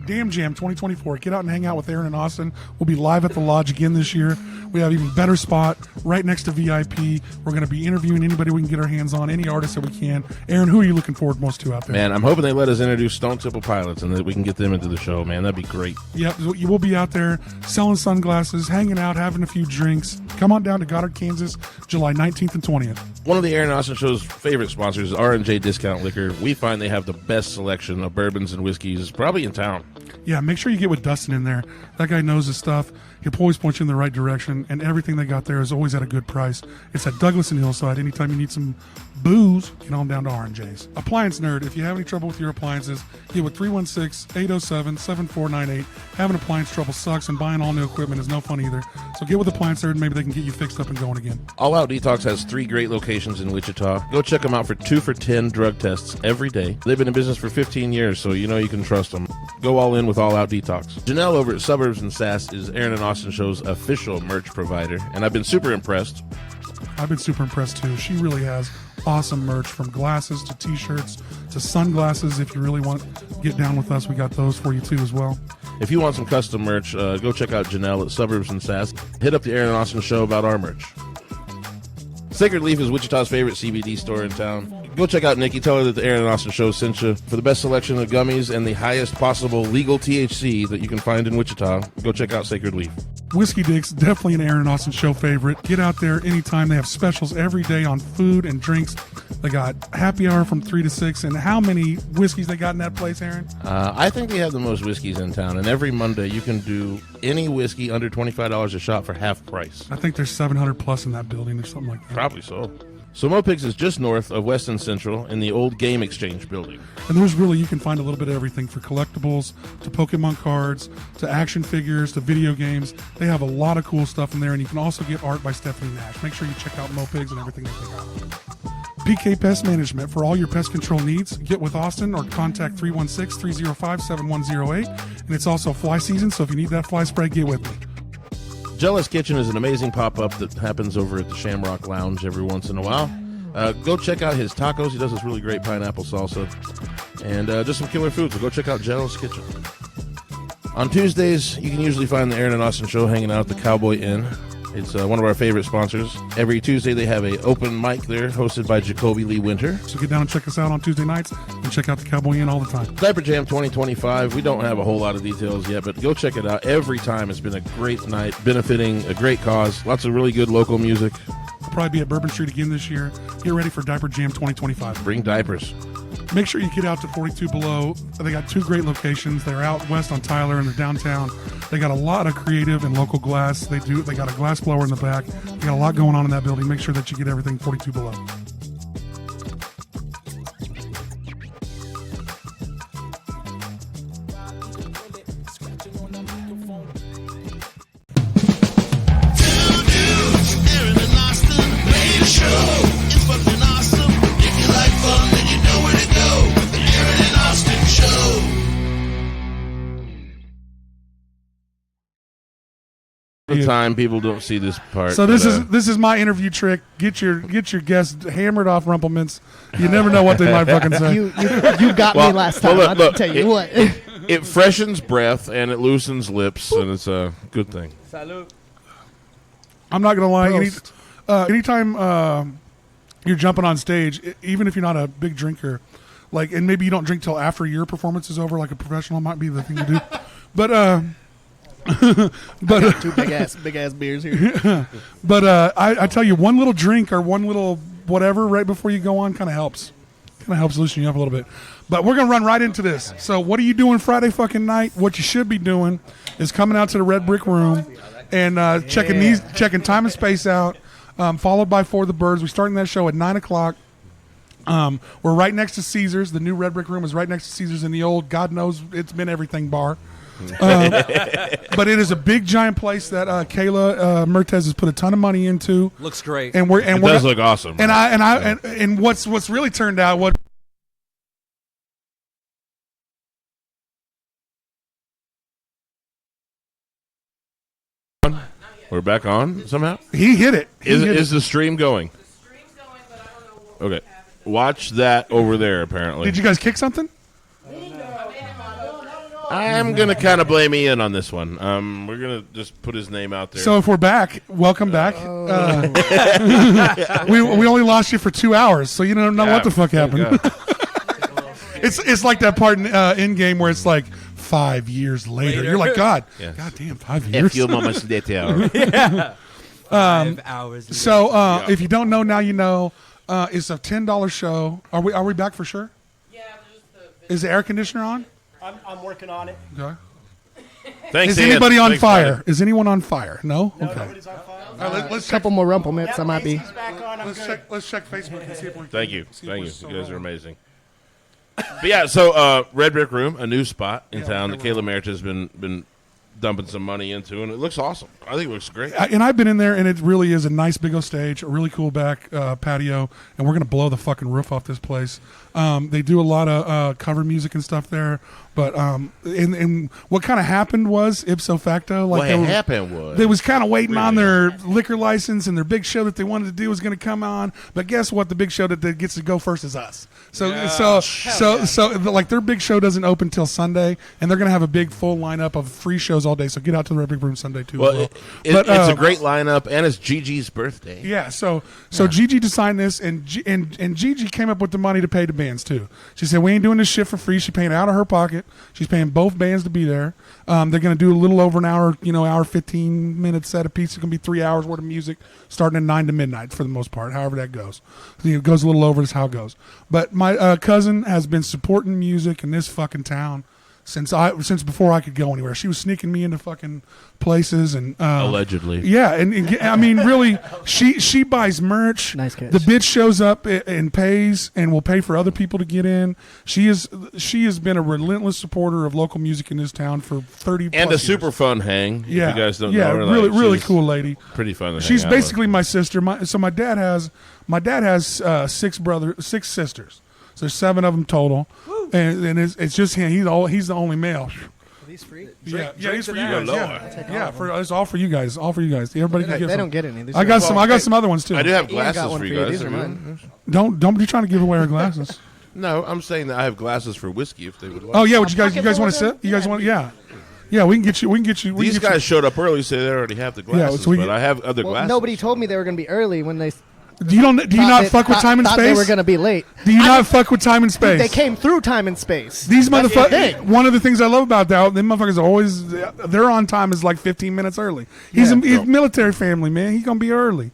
Diaper Jam 2024. Get out and hang out with Aaron and Austin. We'll be live at the Lodge again this year. We have even better spot right next to VIP. We're going to be interviewing anybody we can get our hands on, any artist that we can. Aaron, who are you looking forward most to out there? Man, I'm hoping they let us introduce Stone Temple Pilots and that we can get them into the show, man. That'd be great. Yep, you will be out there selling sunglasses, hanging out, having a few drinks. Come on down to Goddard, Kansas, July 19th and 20th. One of the Aaron Austin Show's favorite sponsors is R&J Discount Liquor. We find they have the best selection of bourbons and whiskeys probably in town. Yeah, make sure you get with Dustin in there. That guy knows his stuff. He'll always point you in the right direction, and everything they got there is always at a good price. It's at Douglas and Hillside. Anytime you need some booze, get on down to R&J's. Appliance Nerd, if you have any trouble with your appliances, get with 316-807-7498. Having appliance trouble sucks, and buying all new equipment is no fun either. So get with Appliance Nerd, and maybe they can get you fixed up and going again. All Out Detox has 3 great locations in Wichita. Go check them out for 2 for $10 drug tests every day. They've been in business for 15 years, so you know you can trust them. Go all in with All Out Detox. Janelle over at Suburbs Sass is Aaron and Austin Show's official merch provider, and I've been super impressed. I've been super impressed too. She really has awesome merch, from glasses to t-shirts to sunglasses. If you really want to get down with us, we got those for you too as well. If you want some custom merch, go check out Janelle at Suburbs Sass. Hit up the Aaron and Austin Show about our merch. Sacred Leaf is Wichita's favorite CBD store in town. Go check out Nikki. Tell her that the Aaron and Austin Show sent you. For the best selection of gummies and the highest possible legal THC that you can find in Wichita, go check out Sacred Leaf. Whiskey Dick's definitely an Aaron and Austin Show favorite. Get out there anytime. They have specials every day on food and drinks. They got happy hour from 3 to 6. And how many whiskeys they got in that place, Aaron? I think they have the most whiskeys in town. And every Monday you can do any whiskey under $25 a shot for half price. I think there's 700 plus in that building or something like that. Probably so. So Mopigs is just north of West and Central in the old Game Exchange building. And there's really, you can find a little bit of everything, for collectibles to Pokemon cards to action figures to video games. They have a lot of cool stuff in there, and you can also get art by Stephanie Nash. Make sure you check out Mopigs and everything that they got. PK Pest Management, for all your pest control needs. Get with Austin or contact 316-305-7108. And it's also fly season, so if you need that fly spray, get with me. Jealous Kitchen is an amazing pop-up that happens over at the Shamrock Lounge every once in a while. Go check out his tacos. He does this really great pineapple salsa. And just some killer food, so go check out Jealous Kitchen. On Tuesdays, you can usually find the Aaron and Austin Show hanging out at the Cowboy Inn. It's one of our favorite sponsors. Every Tuesday, they have a open mic there, hosted by Jacoby Lee Winter. So get down and check us out on Tuesday nights, and check out the Cowboy Inn all the time. Diaper Jam 2025. We don't have a whole lot of details yet, but go check it out. Every time, it's been a great night, benefiting a great cause. Lots of really good local music. We'll probably be at Bourbon Street again this year. Get ready for Diaper Jam 2025. Bring diapers. Make sure you get out to 42 Below. They got 2 great locations. They're out west on Tyler and they're downtown. They got a lot of creative and local glass. They got a glass blower in the back. They got a lot going on in that building. Make sure that you get everything 42 Below. Time people don't see this part. So this is my interview trick. Get your guests hammered off Rumplements. You never know what they might fucking say. You got me last time. I'll tell you what. It freshens breath and it loosens lips, and it's a good thing. Salud. I'm not gonna lie. Anytime you're jumping on stage, even if you're not a big drinker, and maybe you don't drink till after your performance is over, like a professional might be the thing to do. But I got 2 big ass beers here. But I tell you, one little drink or one little whatever right before you go on kind of helps loosen you up a little bit. But we're gonna run right into this. So what are you doing Friday fucking night? What you should be doing is coming out to the Red Brick Room and checking Time and Space out, followed by For the Birds. We're starting that show at 9:00. We're right next to Caesars. The new Red Brick Room is right next to Caesars in the old God knows it's been everything bar. But it is a big giant place that Kayla Mertez has put a ton of money into. Looks great, and it does look awesome. And what's really turned out what. We're back on somehow. He hit it. Is the stream going? The stream's going, but I don't know. Okay, watch that over there. Apparently, did you guys kick something? I'm going to kind of blame Ian on this one. We're going to just put his name out there. So if we're back, welcome back. We only lost you for 2 hours, so you don't know what the fuck happened. It's like that part in Endgame where it's like 5 years later. You're like, God damn, 5 years. A few moments later. 5 hours. So if you don't know, now you know. It's a $10 show. Are we back for sure? Yeah, just Is the air conditioner on? I'm working on it. Okay. Thanks, Is Ian. anybody on Thanks, fire? buddy. Is anyone on fire? No? No, Okay. nobody's on fire. All right, let's check. Couple more rumple minutes, I might be. AC's back on. I'm good. Let's check Facebook and see if we. Thank you. see if Thank we're you. still You guys are rolling. amazing. But yeah, so Red Brick Room, a new spot in Yeah, town we're that Kayla Merritt has been dumping some money into, and it looks awesome. I think it looks great. And I've been in there, and it really is a nice big old stage, a really cool back patio, and we're gonna blow the fucking roof off this place. They do a lot of cover music and stuff there, but and what kind of happened was ipso facto, like What happened was they was kind of waiting on Really? their liquor license, and their big show that they wanted to do was going to come on. But guess what? The big show that gets to go first is us. So like their big show doesn't open till Sunday, and they're going to have a big full lineup of free shows all day. So get out to the Red Brick Room Sunday too. Well, as well. it's a great lineup, and it's Gigi's birthday. Yeah, so Gigi designed this, and Gigi came up with the money to pay the bands too. She said, "We ain't doing this shit for free." She's paying out of her pocket. She's paying both bands to be there. They're going to do a little over an hour, hour 15 minute set a piece. It's going to be 3 hours worth of music, starting at 9 to midnight for the most part. However that goes, it goes a little over. Is how it goes. But my cousin has been supporting music in this fucking town since before I could go anywhere. She was sneaking me into fucking places and Allegedly. Yeah, and I mean, really, she buys merch. Nice catch. The bitch shows up and pays, and will pay for other people to get in. She has been a relentless supporter of local music in this town for 30 And plus a years. super fun hang. Yeah, If you guys don't yeah, know her, really, like, really she's cool lady. Pretty fun to She's hang out with. basically my sister. My dad has 6 sisters. So there's 7 of them total, and it's just him. He's the only male. These free? Yeah, he's for you that. guys. Lord. Yeah, it's all for you guys. All for you guys. Everybody can get They some. don't get any. These I are- got some other ones too. I do have Ian got glasses one for for you you. guys. These are if you mine. want. Don't be trying to give away our glasses. No, I'm saying that I have glasses for whiskey if they would like. Oh yeah, what you guys want to sit? You guys want? Yeah, we can get you. These guys showed up early, so they already have the glasses. so we but get- I have other Well, glasses. nobody told me they were going to be early when they. Do you not fuck with time and thought they space? were going to be late. Do you not fuck with time and space? They came through time and space. These That's the thing. motherfuckers. One of the things I love about that, them motherfuckers are always. Their on time is like 15 minutes early. He's military family, man. He's gonna be early.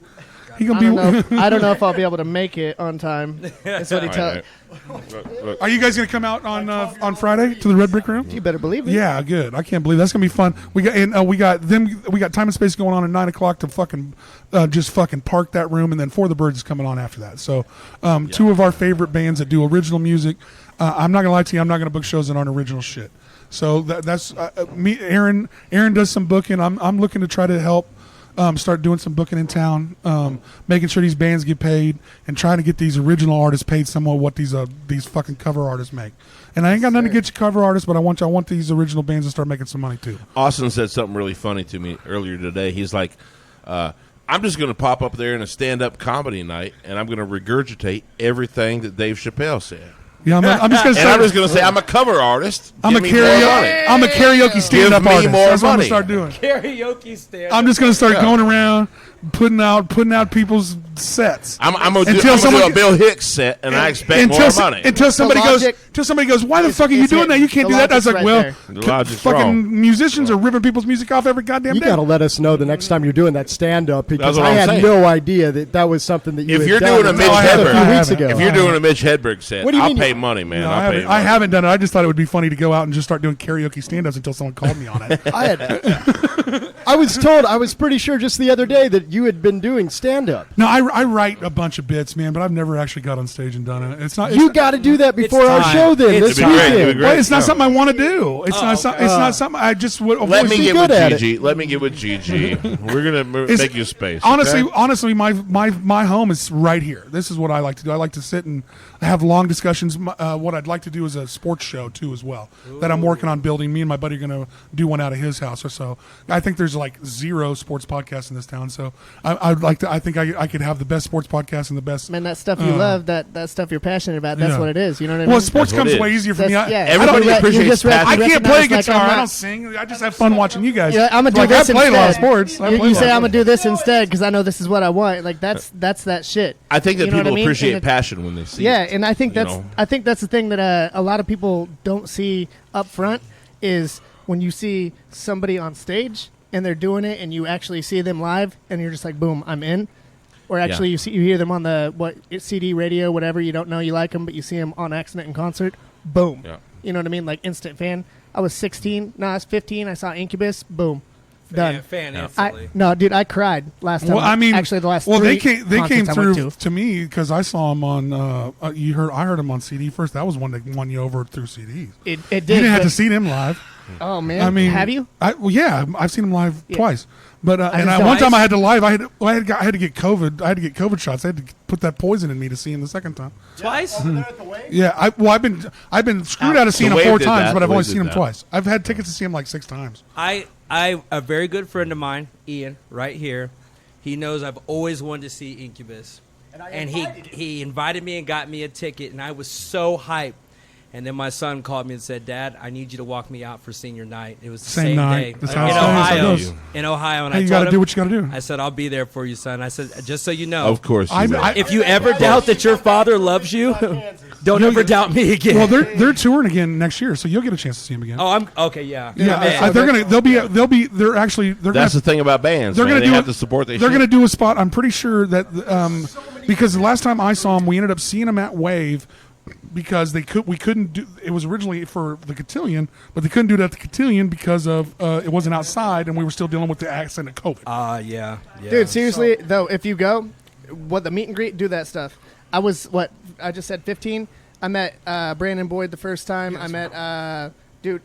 He gonna be. I don't know if I'll be able to make it on time. That's what he tells. Look, Are you guys gonna come out on Friday to the Red Brick Room? You better believe it. Yeah, good. I can't believe that's gonna be fun. We got time and space going on at 9:00 to fucking just fucking park that room, and then For the Birds is coming on after that. So, 2 of our favorite bands that do original music. I'm not gonna lie to you. I'm not gonna book shows that aren't original shit. So that's me. Aaron does some booking. I'm looking to try to help. Start doing some booking in town, making sure these bands get paid, and trying to get these original artists paid somewhat what these fucking cover artists make. And I ain't got nothing to get you cover artists, but I want these original bands to start making some money too. Austin said something really funny to me earlier today. He's like, I'm just going to pop up there in a stand-up comedy night, and I'm going to regurgitate everything that Dave Chappelle said. Yeah, I'm just gonna And I'm just going to say, I'm a cover artist. I'm a Give me more money. karaoke stand-up Give me artist. more That's what I'm money. gonna start doing. Karaoke stand. I'm just gonna start going around putting out people's sets. I'm going to Until do someone a Bill Hicks set, and I expect more money. Until somebody logic goes, why the fuck are you is doing it- that? You can't the do that. I was like, logic's well, right The logic's fucking wrong. musicians are ripping people's music off every goddamn You day. got to let us know the next time you're doing that stand-up because what I I'm had saying. no idea that was something that you If had you're done doing a until Mitch a few Hedberg, weeks ago. if you're doing a Mitch Hedberg set, What do you I'll mean pay you- money, man. No, I'll pay I haven't done it. I just thought it would be funny to go out and just start doing karaoke stand-ups until someone called me on it. I was told, I was pretty sure just the other day that you had been doing stand-up. No, I write a bunch of bits, man, but I've never actually got on stage and done it. It's not. You got to do that before our time. show then It's this It'd be great. It'd weekend. be great. Well, it's not No. something I want to do. It's not. It's not something I just would. Let avoid me doing. get with good at it. Gigi. Let me get with Gigi. We're gonna make you space. Honestly, okay? honestly, my home is right here. This is what I like to do. I like to sit and have long discussions. What I'd like to do is a sports show too, as well. That I'm working on building. Me and my buddy are going to do one out of his house or so. I think there's like 0 sports podcasts in this town, so I'd like to. I think I could have the best sports podcast and the best. Man, that stuff you love, that stuff you're passionate about, that's Yeah. what it is. You know what I mean? Well, sports That's what comes it way is. easier for me. That's- yeah. Everybody You appreciates just passion. I can't play recognize, guitar. like, I don't sing. I just have fun watching you guys. Yeah, I'm gonna do Like, this I play instead. a lot of sports. I play You a lot say of I'm gonna do this instead because I know this is what I want. Like that's that shit. I think that You know what people I mean? appreciate And passion when they see Yeah, it. and I think you that's know? I think that's the thing that a lot of people don't see up front is when you see somebody on stage and they're doing it and you actually see them live and you're just like, boom, I'm in. Or actually you hear them on the CD, radio, whatever, you don't know you like them, but you see them on accident in concert, boom. Yeah. You know what I mean? Like instant fan. I was 16, no, I was 15, I saw Incubus, boom. Done. Fan instantly. No, dude, I cried last time. Well, I mean, actually, the last well, three they came concerts I went through to me because I saw them on. I heard them on CD first. That was one that won you over through CDs. It You did. didn't have but- to see them live. Oh man, I mean, have you? Well, yeah, I've seen them live twice. But just and don't- one time I had to live. I had to get COVID. I had to get COVID shots. I had to put that poison in me to see him the second time. Twice? Over there at the Wave? Yeah, I've been screwed out of seeing The him Wave 4 did times, that. but The I've only Wave seen did him that. twice. I've had tickets to see him like 6 times. A very good friend of mine, Ian, right here. He knows I've always wanted to see Incubus, and he invited me and got me a ticket, and I was so hyped. And then my son called me and said, "Dad, I need you to walk me out for senior night." It was the Same same night. day That's in how it goes. Ohio. It goes. In Ohio, and Hey, I you told got to him, do what you got to do. I said, "I'll be there for you, son." I said, "Just so you know, Of course. You will. if you ever doubt that your father loves you, don't ever doubt me again." Well, they're touring again next year, so you'll get a chance to see him again. oh, I'm okay. Yeah, yeah, man. they're actually That's the thing about bands. they're man. gonna They do have it- to support their They're shit. going to do a spot. I'm pretty sure that because the last time I saw them, we ended up seeing them at Wave because we couldn't do. It was originally for the Cotillion, but they couldn't do it at the Cotillion because of it wasn't outside, and we were still dealing with the accent of COVID. yeah. Dude, seriously though, if you go, the meet and greet, do that stuff. I was I just said 15. I met Brandon Boyd the first time. I met dude.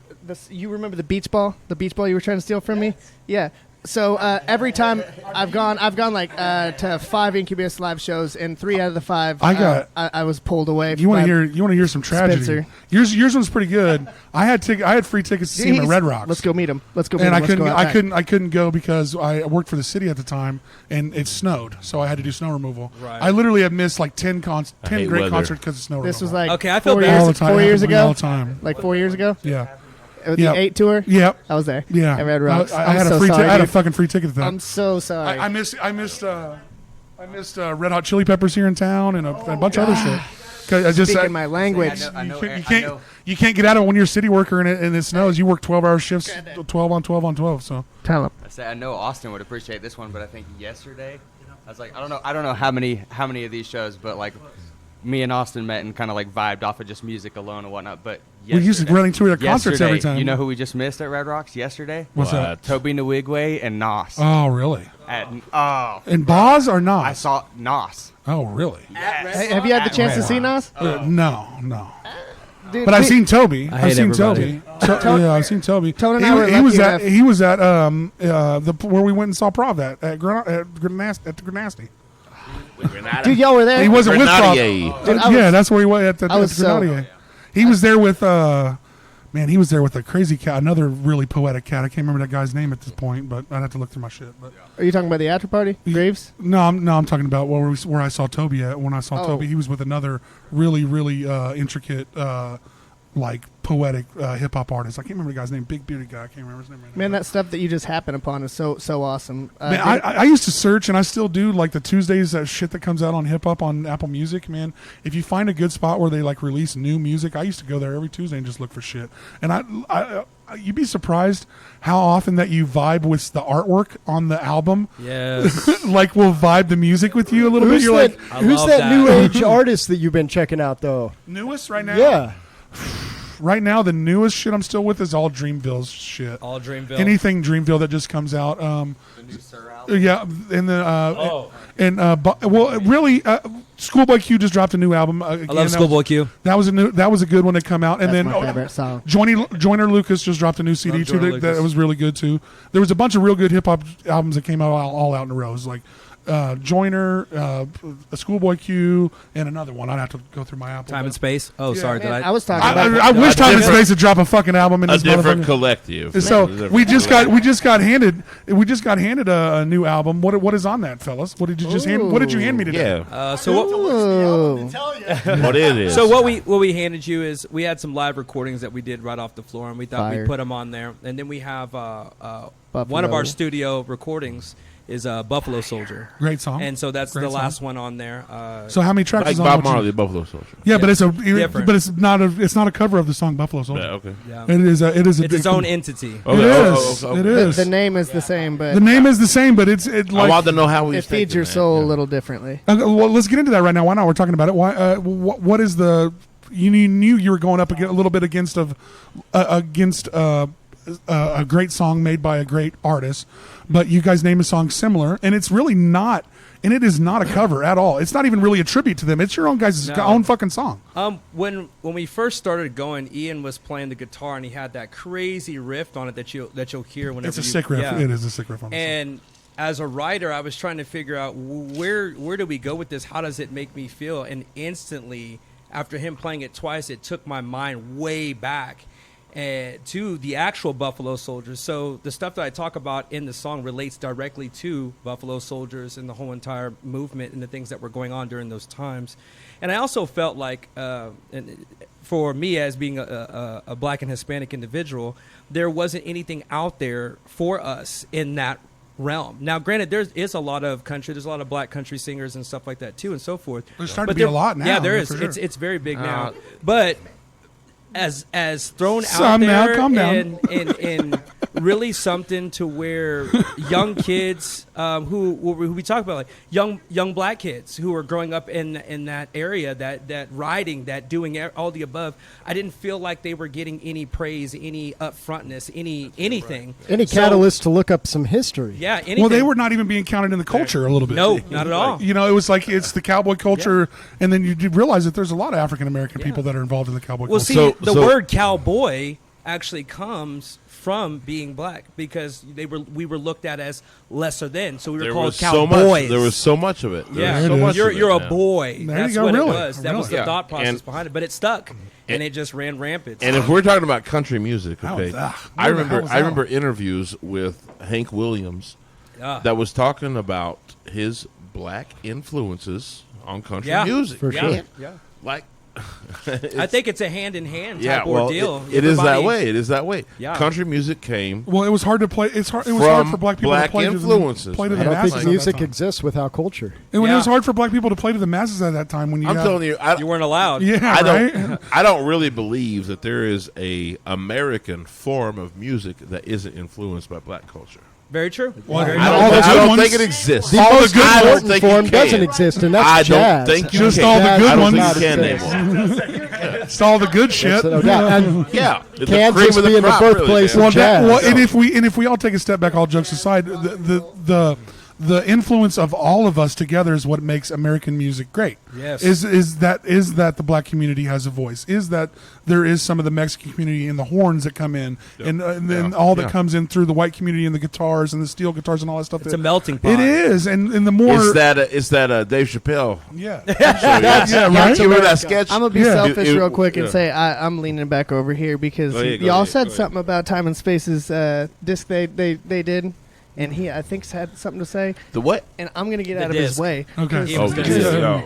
You remember the beach ball? The beach ball you were trying to steal from me? Yeah. So every time I've gone like to 5 Incubus live shows, and 3 out of the 5 I was pulled away. You want by to hear some tragedy? Spencer. Yours one's pretty good. I had free tickets to see him at Jeez. Red Rocks. Let's go meet him. Let's go meet And him. I Let's go outside. I couldn't go because I worked for the city at the time, and it snowed, so I had to do snow removal. Right. I literally have missed like 10 hate great weather. concerts because of snow This was removal. like Okay, I feel 4 bad. all the years, time. 4 It years happened ago. all the time. Like 4 years ago. Yeah, With Yep. the 8 tour. yeah, I was there. yeah. At Red Rocks. I I'm had so a free. sorry, I had a dude. fucking free ticket to that. I'm so sorry. I missed Red Hot Chili Peppers here in town and a bunch of other shit. 'Cause I just Speaking my language. you can't get out of it when you're a city worker and it snows. You work 12-hour shifts, 12 on 12 on 12. So Tell him. I say I know Austin would appreciate this one, but I think yesterday I was like, I don't know how many of these shows, but like me and Austin met and kind of like vibed off of just music alone and whatnot. But we used to running to their concerts every yesterday, time. You know who we just missed at Red Rocks yesterday? What's that? Toby Nwigwe and Nos. Oh, really? And Boz or not? I saw Nos. Oh, really? Hey, have you had the chance to see Nas? No. Dude, But I've seen Toby. I hate I've seen everybody. Toby. Yeah, I've seen Toby. Tone and I were he was lucky at enough- he was at where we went and saw Prov at Grenasty. Dude, y'all were there. He wasn't with Prov. Grenadier. Dude, I Yeah, was- that's where he was at the I was so- Grenadier. He was there with he was there with a crazy cat, another really poetic cat. I can't remember that guy's name at this point, but I'd have to look through my shit. But Are you talking about the after party? Graves? no, I'm talking about where I saw Toby at. When I saw Oh. Toby, he was with another really intricate like poetic hip hop artist. I can't remember the guy's name. Big bearded guy. I can't remember his name right now. Man, that stuff that you just happen upon is so awesome. Man, I used to search, and I still do, like the Tuesdays, that shit that comes out on hip hop on Apple Music. Man, if you find a good spot where they like release new music, I used to go there every Tuesday and just look for shit. And I you'd be surprised how often that you vibe with the artwork on the album. Yes. Like we'll vibe the music with you a little bit. Who's You're that, like I who's love that that. new age artist that you've been checking out, though? newest right now. Yeah. Right now, the newest shit I'm still with is all Dreamville's shit. All Dreamville. Anything Dreamville that just comes out. The new Sir album. Yeah, and really, Schoolboy Q just dropped a new album. Again, I love Schoolboy Q. That was a good one to come out, and That's then my favorite song. Joyner Lucas just dropped a new CD Love too. Joyner That Lucas. was really good too. There was a bunch of real good hip hop albums that came out all out in a row. It was like Joyner, a Schoolboy Q, and another one. I'd have to go through my Apple. Time and Space. Oh, Yeah. sorry. Man, Did I was talking about. I wish Time and different- Space would drop a fucking album in A this different motherfucker. collective. So A different we just collective. got handed a new album. What is on that, fellas? What did you just hand? What did you hand me today? Yeah. So what? Ooh. What it is. So what we handed you is we had some live recordings that we did right off the floor, and we thought Fire. we'd put them on there. And then we have one of Buffalo. our studio recordings is Buffalo Soldier, Great song. and so that's Great the song. last one on there. So how many tracks like is on? Bob what you- Marley, Buffalo Soldier. Yeah, but Different. it's not a cover of the song Buffalo Soldier. Yeah, okay. Yeah. It is a It's its own entity. It Okay, is. okay. It is. The name is the same, but The name is the same, but it's I like. want to know how we it feeds your soul a little differently. Well, let's get into that right now. Why not? We're talking about it. Why? What is the? You knew you were going up a little bit against a great song made by a great artist, but you guys name a song similar, and it's really not. And it is not a cover at all. It's not even really a tribute to them. It's your own guys' No. own fucking song. When we first started going, Ian was playing the guitar, and he had that crazy riff on it that you'll hear whenever It's a you- sick riff. yeah. It is a sick riff on the song. And as a writer, I was trying to figure out where do we go with this? How does it make me feel? And instantly, after him playing it twice, it took my mind way back to the actual Buffalo Soldiers. So the stuff that I talk about in the song relates directly to Buffalo Soldiers and the whole entire movement and the things that were going on during those times. And I also felt like, and for me as being a black and Hispanic individual, there wasn't anything out there for us in that realm. Now, granted, there is a lot of country. There's a lot of black country singers and stuff like that too, and so forth. There's starting But to be a lot now. Yeah, there yeah, is. for sure. It's very big now. But as thrown Some out now, there, calm down. and really something to where young kids who we talk about, like young black kids who are growing up in that area, that riding, that doing all the above. I didn't feel like they were getting any praise, any upfrontness, anything. Any So, catalyst to look up some history. Yeah, anything. Well, they were not even being counted in the culture a little bit. No, not at all. You know, it was like it's the cowboy culture, and then you do realize that there's a lot of African American people that are involved in the cowboy Well, culture. see, the So- word cowboy actually comes from being black because we were looked at as lesser than, so we were There called was so cowboys. much. There was so much of it. There Yeah, was so much you're of it, a man. boy. There That's you go, what really, it was. That was the really. thought process And- behind it, but it stuck, and it just ran rampant. And if we're talking about country music, That okay, was- I what the hell remember was I that remember one? interviews with Hank Williams Yeah. that was talking about his black influences on country Yeah. music. For yeah, sure. yeah. Like, I think it's a hand in hand yeah, type well, ordeal. it is that Everybody- way. It is that way. Yeah. Country music came. Well, it was hard to play. It was hard From for black people black to play influences, to the man. I don't masses. think at that music time. exists without culture. And when it Yeah. was hard for black people to play to the masses at that time, when you I'm got, telling you, You weren't allowed. yeah, I right. don't. I don't really believe that there is a American form of music that isn't influenced by black culture. Very true. Well, Very I true. don't- all the I good don't ones- think it exists. The All the most good I don't important think you form can. doesn't exist, and that's I jazz. don't think you Just can. all the Jazz good I don't ones. think you can That's anymore. It's all the good shit. no doubt. And Yeah, the Kansas cream of being the crop, really, birthplace man. of Well, jazz. and if we all take a step back, all jokes aside, the influence of all of us together is what makes American music great. Yes. Is that the black community has a voice? Is that there is some of the Mexican community and the horns that come in, and then all that comes in through the white community and the guitars and the steel guitars and all that stuff. It's a melting pot. It is, and the more Is that a Dave Chappelle? yeah, Yeah, right? You remember that sketch? I'm gonna be Yeah. selfish It- real quick and yeah. say I'm leaning back over here because Go ahead, go y'all ahead, said go ahead. something about Time and Space's disc they did, and he I think had something to say, The what? and I'm gonna get The out of his disc. way. Okay. He was Oh, gonna yeah. say- Yo.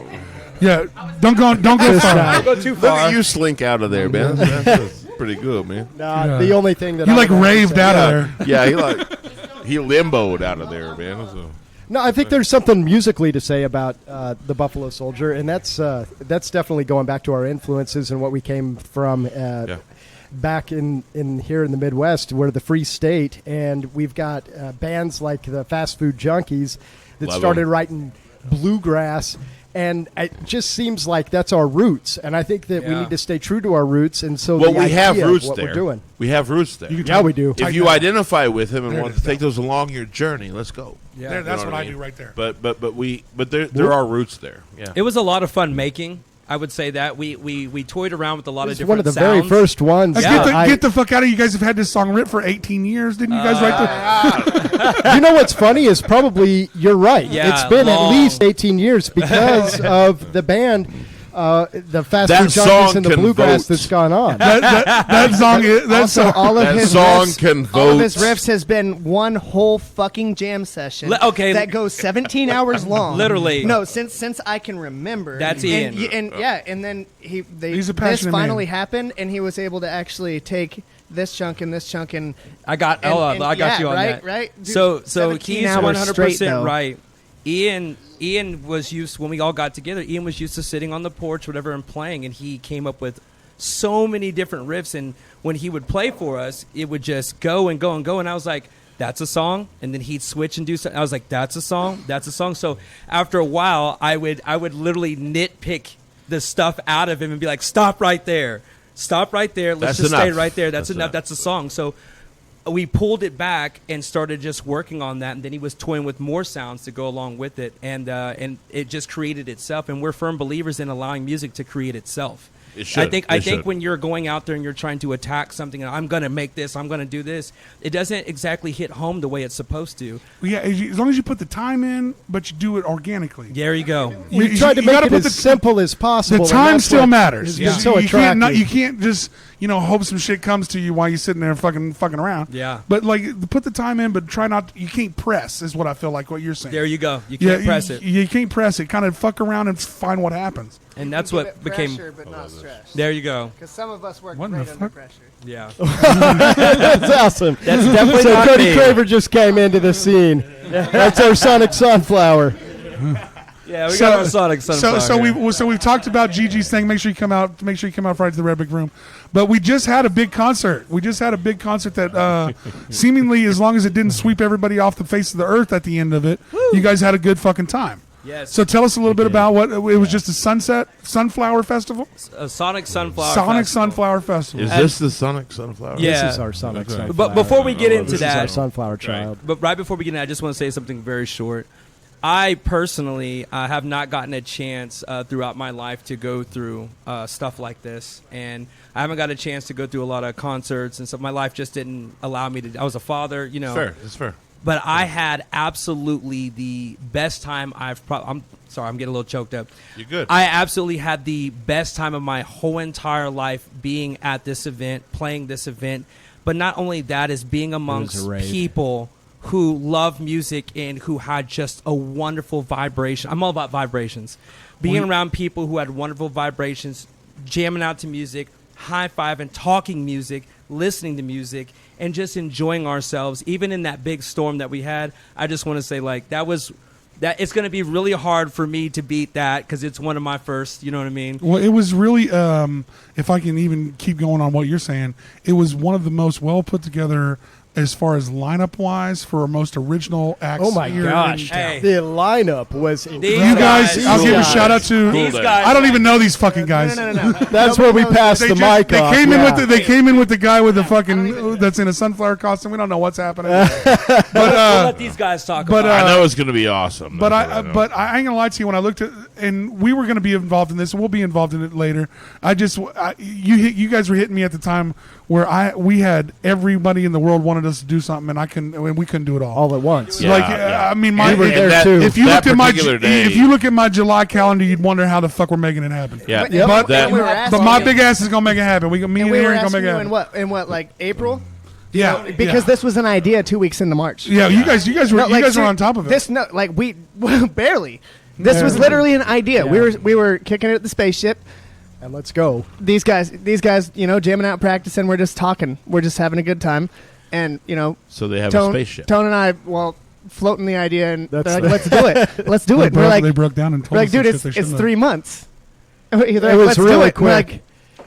Yeah, don't go far. Don't go too Look far. at you slink out of there, man. That's pretty good, man. Nah, the only thing that You I like would have to raved say- out of there. Yeah, he limboed out of there, man. So. No, I think there's something musically to say about the Buffalo Soldier, and that's definitely going back to our influences and what we came from back in here in the Midwest. We're the Free State, and we've got bands like the Fast Food Junkies that Love started 'em. writing bluegrass. And it just seems like that's our roots, and I think that we Yeah. need to stay true to our roots. And so, Well, the we have idea of roots what there. we're doing. We have roots there. You can Yeah, we do. If you identify with him and There it want is, to take those along your journey, let's go. Yeah. There, that's You know what I mean? do right there. But there are roots there. Yeah. It was a lot of fun making I would say that we toyed around with a lot of It's different one of the sounds. very first ones. Get the fuck out of here. You guys have had this song written for 18 years. Didn't you guys write the... You know what's funny is probably you're right. Yeah, it's been long. at least 18 years because of the band, the Fast That Food Junkies song and the can bluegrass vote. that's gone on. that song is... That's Also, all of That his song riffs, can all of his vote. riffs has been one whole fucking jam session. Okay. that goes 17 hours long. Literally. No, since I can remember. That's and, Ian. And then He's a this passionate finally man. happened, and he was able to actually take this chunk and this chunk and I got and- I got yeah, you on right, that. right. Dude, So 17 he's hours 100% straight, though. right. Ian was used when we all got together. Ian was used to sitting on the porch, whatever, and playing, and he came up with so many different riffs. And when he would play for us, it would just go and go and go. And I was like, "That's a song," and then he'd switch and do something. I was like, "That's a song. That's a song." So after a while, I would literally nitpick the stuff out of him and be like, "Stop right there. Stop right there. Let's That's just stay enough. right there. That's That's enough. enough. That's a song." So we pulled it back and started just working on that, and then he was toying with more sounds to go along with it, and it just created itself. And we're firm believers in allowing music to create itself. It should. I It think should. when you're going out there and you're trying to attack something, and I'm going to make this, I'm going to do this, it doesn't exactly hit home the way it's supposed to. Yeah, as long as you put the time in, but you do it organically. There you go. You tried to you make gotta it put as the- simple as possible. The and time that's still what matters. has been so you can't attractive. you can't just hope some shit comes to you while you're sitting there fucking around. Yeah. But like put the time in, but try not. You can't press. Is what I feel like. What you're saying. There you go. You can't press it. You can't press it. Kind of fuck around and find what happens. And that's Give what it became. pressure, but not stress. There you go. Because some of us work What great the under fuck? pressure. Yeah. That's awesome. That's definitely So not Cody me. Craver just came into the scene. That's our Sonic Sunflower. Yeah, we got our Sonic Sunflower. So we've talked about Gigi's thing. Make sure you come out. Make sure you come out Friday to the Red Brick Room. But we just had a big concert. That seemingly, as long as it didn't sweep everybody off the face of the earth at the end of it, you guys had a good fucking time. Yes. So tell us a little bit about what it was. Just a Sunflower Festival. A Sonic Sunflower. Sonic Festival. Sunflower Festival. Is this the Sonic Sunflower? Yeah. This is our Sonic Sunflower. But before we get into This is our that, Sunflower Child. but right before we get into that, I just want to say something very short. I personally have not gotten a chance throughout my life to go through stuff like this, and I haven't got a chance to go through a lot of concerts and stuff. My life just didn't allow me to. I was a father, you know. Fair. It's fair. But I had absolutely the best time I'm sorry, I'm getting a little choked up. You're good. I absolutely had the best time of my whole entire life being at this event, playing this event. But not only that, is being amongst rave. people who love music and who had just a wonderful vibration. I'm all about vibrations. Being around people who had wonderful vibrations, jamming out to music, high-fiving, talking music, listening to music, and just enjoying ourselves. Even in that big storm that we had, I just want to say, like, that it's going to be really hard for me to beat that because it's one of my first, you know what I mean? Well, it was really, if I can even keep going on what you're saying, it was one of the most well put together as far as lineup wise for our most original acts. Oh my here in gosh. town. Hey. The lineup was You incredible. guys, I'll give a shout out to. These Cool guys. I don't even know these fucking guys. No. That's where we passed They the just- mic they off. came in yeah. with they came in with the guy with the fucking that's in a sunflower costume. We don't know what's happening. But We'll let these guys talk but, about it. I know it's going to be awesome. But That's what I know. but I ain't gonna lie to you. When I looked at and we were gonna be involved in this, and we'll be involved in it later. You guys were hitting me at the time where we had everybody in the world wanted us to do something, and we couldn't do it all. At once. Yeah, Like yeah. I mean, We were And there that- too. if you that looked at my particular day, if you look at my July calendar, you'd wonder how the fuck we're making it happen. yeah, Yep. But that, we were but asking my you- big ass is gonna make it happen. Me and And we were Aaron gonna asking make it you happen. in what, like April? Yeah, Because this was an idea 2 weeks into March. yeah, you guys were No, like, were on top of it. This we barely. This was literally an idea. Yeah. We were kicking it at the spaceship. And let's go. These guys, jamming out, practicing. We're just talking. We're just having a good time, and so they have Tone, a spaceship. Tone and I, floating the idea, and That's they're like, the- "Let's do it. Let's do They it." We're like, broke down and told we're like, us some dude, shit it's they it's shouldn't have. 3 months. They're like, It was "Let's do really it." We're quick. like,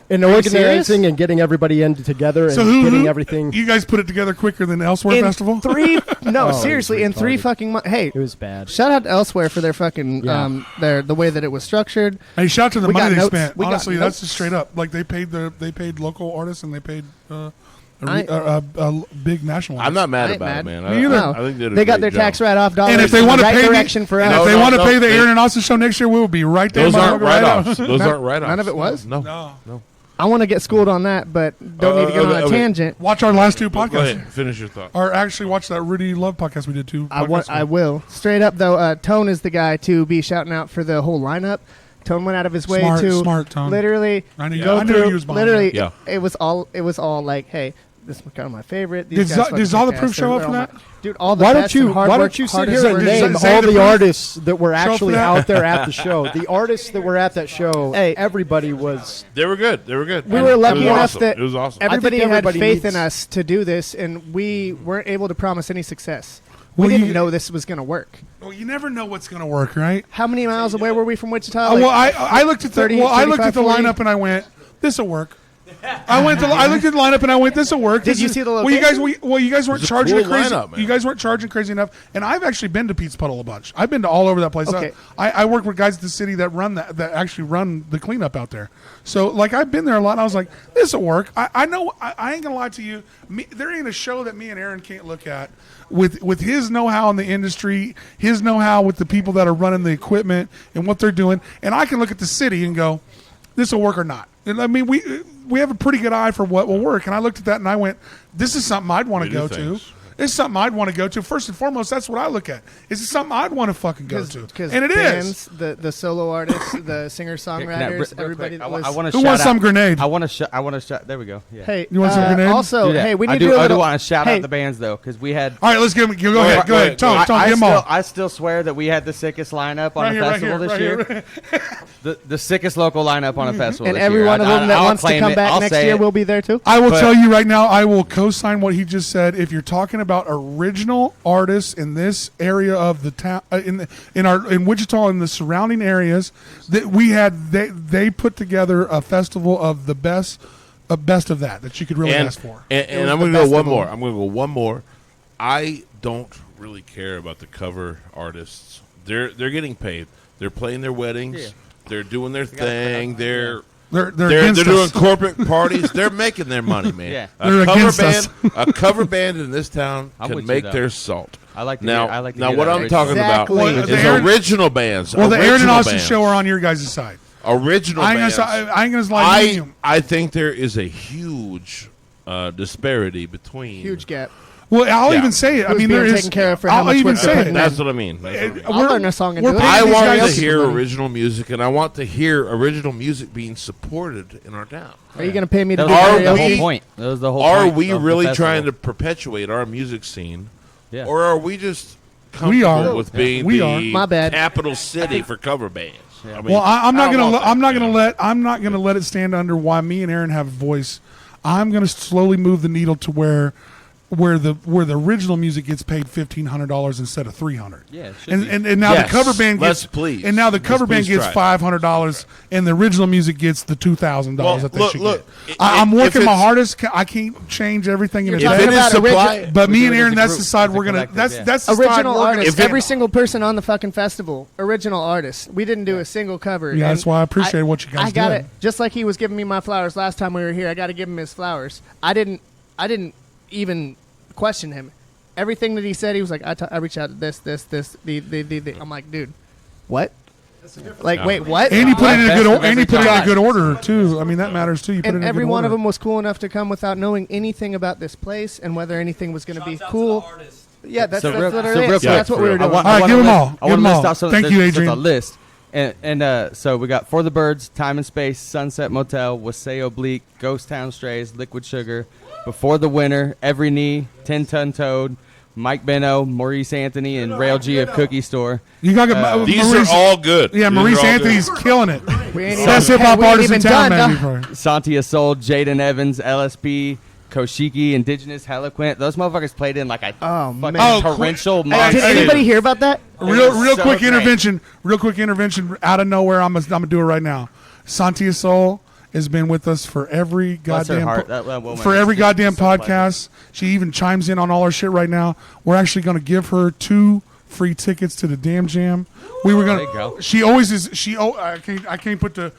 In Are you organizing serious? and getting everybody in together So and getting who everything. you guys put it together quicker than Elsewhere in Festival? 3 no, Oh, seriously, in 3 retarded. fucking months. Hey, It was bad. shout out to Elsewhere for their fucking Yeah. the way that it was structured. Hey, shout out to the We money got they notes. spent. We got Honestly, that's notes. just straight up. Like they paid local artists and they paid a big national. I'm not mad I ain't about mad. it, man. Me either. I think they did a They got great their tax job. write-off dollars. And if they in want the to right pay direction for and us, if they No, want to no, pay the they- Aaron and Austin show next year, we will be right there. Those aren't motherfucker, right write-offs. on. Those aren't write-offs. none of it was? No. No. I want to get schooled on that, but don't need to get on a okay. tangent. Watch our last two Go podcasts. ahead. Finish your thought. Or actually watch that Rudy Love podcast we did too. I will. Straight up though, Tone is the guy to be shouting out for the whole lineup. Tone went out of his way to Smart Tone. literally I knew- go I knew through. he was behind Literally, that. it was all like, hey, this is kind of my favorite. These Did guys Does fucking all the kick proof ass. show up They're for all that? my- Dude, all the Why best don't you and hard Why work- don't you sit hardest here and workers. name Say all the the proof. artists that were Show for actually that. out there at the show? The artists that were at that show, Hey. everybody was. They were good. They were good. We And were it lucky was enough awesome. that It was awesome. everybody think had everybody faith in needs- us to do this, and we weren't able to promise any success. We Well, didn't you- know this was going to work. Well, you never know what's going to work, right? How many miles away were we from Wichita? Well, I looked at the 30, I looked at the 35, 40? lineup and I went, this will work. I looked at the lineup and I went, this will work. Did This you is- see the Well, you guys It weren't was a charging cool crazy. lineup, man. You guys weren't charging crazy enough. And I've actually been to Pete's Puddle a bunch. I've been to all over that place. Okay. I work with guys at the city that run that actually run the cleanup out there. So like I've been there a lot. And I was like, this will work. I know. I ain't gonna lie to you. There ain't a show that me and Aaron can't look at with his know-how in the industry, his know-how with the people that are running the equipment and what they're doing, and I can look at the city and go, this will work or not. And I mean, we have a pretty good eye for what will work. And I looked at that and I went, this is something I'd want to We do go things. to. It's something I'd want to go to. First and foremost, that's what I look at. Is it something I'd want to fucking go to? Because And it is. the solo artists, the singer songwriters, Real everybody quick, that was. I want to Who shout wants out. some grenade? I want to shout. There we go. Yeah. Hey, You want some grenade? Also, Do that. hey, we need I to do a I do little. want to shout hey, out the bands though, because we had. All right, let's give him. Go ahead. Go ahead. Tom, give them all. I still swear that we had the sickest lineup on Right a here, right festival here, this right year. here. The sickest local lineup on a festival and this every year. one of them that I'll wants to claim come it. back I'll next say year it. will be there too. I will But- tell you right now, I will co-sign what he just said. If you're talking about original artists in this area of the town, in Wichita and the surrounding areas, that we had, they put together a festival of the best of that you could really ask for. And I'm was going the to go best one of more. them. I'm going to go one more. I don't really care about the cover artists. They're getting paid. They're playing their weddings. Yeah. They're doing their thing. They're They're they're against doing us. corporate parties. They're making their money, man. Yeah. They're against us. A cover band in this town I'm can with you, make though. their salt. I like to Now, hear, I like to now hear what that I'm original. talking Exactly. about Well, is the Aaron- original bands. Well, the Aaron and Original Austin bands. show are on your guys' side. Original I ain't bands. gonna lie to you. I think there is a huge disparity between Huge gap. Well, I'll Yeah. even say it. I Who's mean, being there is. taken care of for how I'll much even work say they're it. putting in. That's what I mean. That's what I mean. I'll learn a song and we're do it. paying I these want guys to hear money. original music, and I want to hear original music being supported in our town. Are you going to pay me to That do was Are the karaoke? whole point. That was the whole Are point we of the really festival. trying to perpetuate our music scene, Yeah. or are we just We are. comfortable with being We the are. My bad. capital city for cover bands? I mean, Well, I'm I not don't gonna. want Let, that, I'm not you gonna know? let. I'm not gonna let it stand under why me and Aaron have a voice. I'm gonna slowly move the needle to where the original music gets paid $1,500 instead of $300. Yeah, it should and, be. and now Yes, the cover band let's gets please. and now the Let's cover band please gets try. $500 and the original music gets the $2,000 Well, that they look, should look, get. i- I'm if working my it's- hardest. I can't change everything in You're a If talking it day. is about supply, But We me do and it as Aaron, a that's group, the side as a we're gonna. collective, That's yeah. that's the side Original we're gonna. artists. if it- Every single person on the fucking festival. Original artists. We didn't do a single cover. Yeah, that's And why I appreciate what you guys I got did. it. Just like he was giving me my flowers last time we were here. I got to give him his flowers. I didn't even question him. Everything that he said, he was like, I reached out to this. The. I'm like, dude, what? Like, wait, what? And he put it in a Best good. of And he every put it in a kind. good order too. I mean, that matters too. You put it And in a every good one of order. them was cool enough to come without knowing anything about this place and whether anything was going to be Shouts out cool. to the artist. Yeah, that's So real- literally so it. real So quick, that's what we were doing. All right, give 'em all. Give 'em all. Thank you, Adrian. A list. And so we got For the Birds, Time and Space, Sunset Motel, Waseo Bleak, Ghost Town Strays, Liquid Sugar, Before the Winter, Every Knee, 10 Ton Toad, Mike Benno, Maurice Anthony, and Rail G of Cookie Store. You got to These Maurice, are all good. Yeah, These Maurice are all Anthony's good. killing it. We ain't Best even- hip hop we ain't artist in even town, done, maybe. dog. probably. Santia Soul, Jaden Evans, LSP, Koshiki, Indigenous, Heliquint. Those motherfuckers played in like a Oh, fucking man. Oh, torrential Hey, monster. did anybody hear about that? Real so quick great. intervention. Real quick intervention out of nowhere. I'm gonna do it right now. Santia Soul has been with us for every Bless her goddamn heart. That woman for is every just goddamn so pleasant. podcast. She even chimes in on all our shit right now. We're actually going to give her 2 free tickets to the Damn Jam. We were There you gonna. go. She always is. I can't put the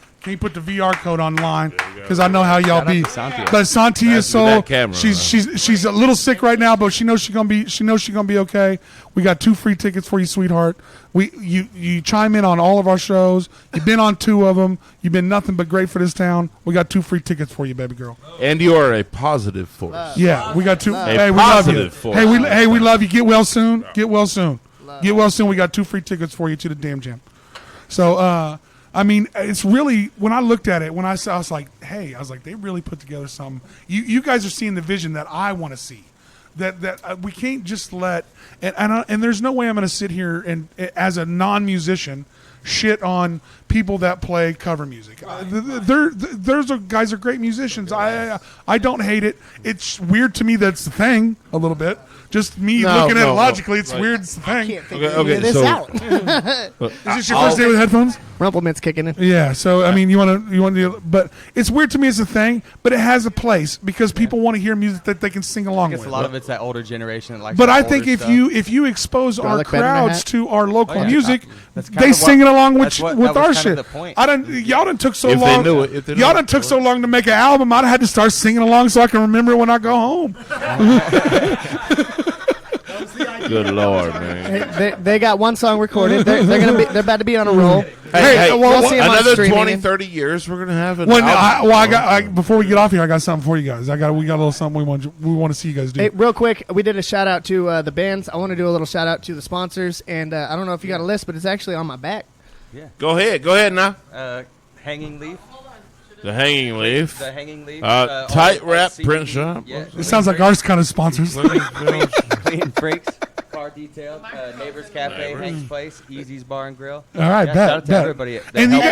VR code online because I know how y'all be. Santi. But Santi is so. that camera, She's a little sick right now, but she knows she's gonna be okay. We got 2 free tickets for you, sweetheart. You chime in on all of our shows. You've been on 2 of them. You've been nothing but great for this town. We got 2 free tickets for you, baby girl. And you are a positive force. Yeah, we got 2. A Hey, we love you. positive force. Hey, we love you. Get well soon. Get well soon. Get well soon. We got 2 free tickets for you to the Damn Jam. So, I mean, it's really, when I looked at it, when I saw, I was like, hey, they really put together something. You guys are seeing the vision that I want to see. That we can't just let, and there's no way I'm going to sit here and, as a non-musician, shit on people that play cover music. Guys are great musicians. I don't hate it. It's weird to me that's the thing a little bit. Just me looking at it logically, it's weird. It's the thing. Can't figure any of this out. Is this your first day with headphones? Rumplement's kicking in. Yeah. So I mean, you want to, but it's weird to me as a thing. But it has a place because people want to hear music that they can sing along I guess with. a lot of it's that older generation that likes. But the I think older if stuff. you expose Do I our look better in a crowds hat? to our local Oh, yeah. music, That's kind they of sing it along with that's what- with that our was kind shit. of the point. Y'all done took so If they long. knew it, if they knew Y'all it. done took so long to make an album. I'd had to start singing along so I can remember it when I go home. Good Lord, man. They got 1 song recorded. They're about to be on a roll. Hey, well, You'll see 'em on another streaming. 20, 30 years, we're going to have an Well, album. before we get off here, I got something for you guys. We got a little something we want to see you guys do. Hey, real quick, we did a shout out to the bands. I want to do a little shout out to the sponsors, and I don't know if you got a list, but it's actually on my back. Go ahead now. Hanging Leaf. The Hanging Leaf. The Hanging Leaf. Tight all Wrap CBD, Print Shop. Yeah. It sounds like ours kind of sponsors. Clean Freaks. Car Detail. Neighbors Cafe. Hank's Place. Easy's Bar and Grill. All right, Yeah, bet, shout out to bet. everybody that And, helped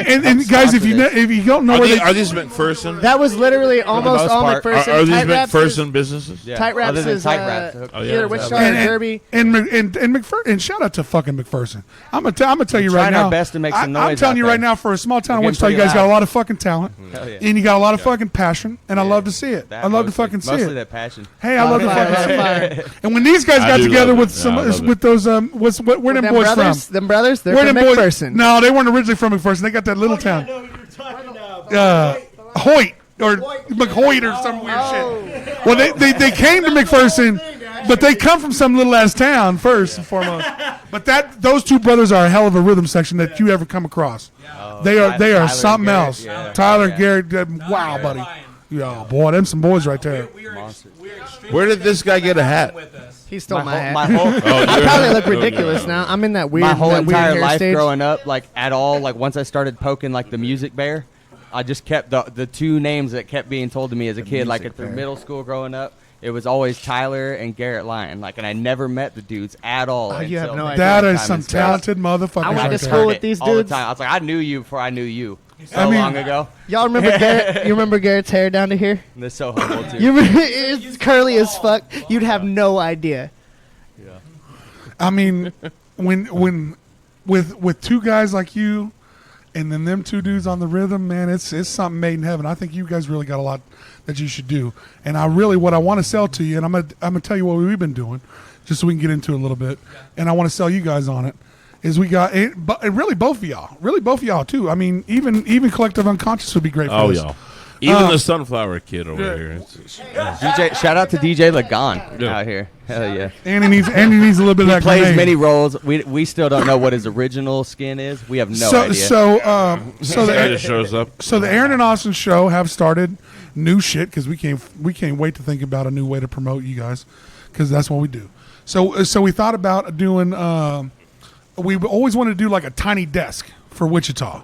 guys, if sponsor you this. if you don't know where they Are these McPherson? That was literally almost most all part. McPherson. Are these Tight Wraps is- McPherson businesses? Yeah. Tight Wraps Other than is Tight Wraps. either Wichita or and Derby. McPherson, and shout out to fucking McPherson. I'm gonna tell you right trying now. our best to make some I'm noise telling out you there. right now, for a small town in We're Wichita, getting you guys pretty got a loud. lot of fucking talent, Hell yeah. and you got a lot of fucking passion, and I love to see it. That I love to mostly- fucking see mostly it. that passion. Hey, I love to Fire, fucking see fire. it. And when these guys I got do together love with it. some I love it. with those where them Them boys brothers, from? them brothers, they're Where from them boys? McPherson. No, they weren't originally from McPherson. They got that little town. I know who you're talking about. Hoyt or McHoyt or some weird shit. Well, they came to McPherson, but they come from some little ass town first and foremost. But those 2 brothers are a hell of a rhythm section that you ever come across. They are Tyler and something Garrett, else. yeah. Tyler and Garrett, wow, buddy. Yeah, boy, them some boys right there. Where did this guy get a hat? He stole my hat. My whole, I probably look ridiculous now. I'm in that weird, my whole that weird entire hair life stage. growing up, like at all, like once I started poking like the music bear, I just kept the 2 names that kept being told to me as a kid, like through middle school growing up. It was always Tyler and Garrett Lyon, like, and I never met the dudes at all. Oh, you have until no idea. That time is some and space. talented motherfuckers I went right to there. school with these all the dudes. time. I was like, I knew you before I knew you. So I mean- long ago. Y'all remember Garrett? You remember Garrett's hair down to here? And they're so humble too. You remember, it's curly as fuck. You'd have no idea. I mean, when with 2 guys like you, and then them 2 dudes on the rhythm, man, it's something made in heaven. I think you guys really got a lot that you should do. And what I want to sell to you, and I'm gonna tell you what we've been doing, just so we can get into it a little bit. And I want to sell you guys on it. Is we got but really both of y'all too. I mean, even Collective Unconscious would be great for Oh, this. y'all. Even the Sunflower Kid over here. DJ, shout out to DJ Lagon Yeah. out here. Hell yeah. And he needs a little bit of He that plays grenade. many roles. We still don't know what his original skin is. We have no idea. So Guy just shows up. So the Aaron and Austin show have started new shit because we can't wait to think about a new way to promote you guys because that's what we do. So we thought about doing. We always wanted to do like a tiny desk for Wichita.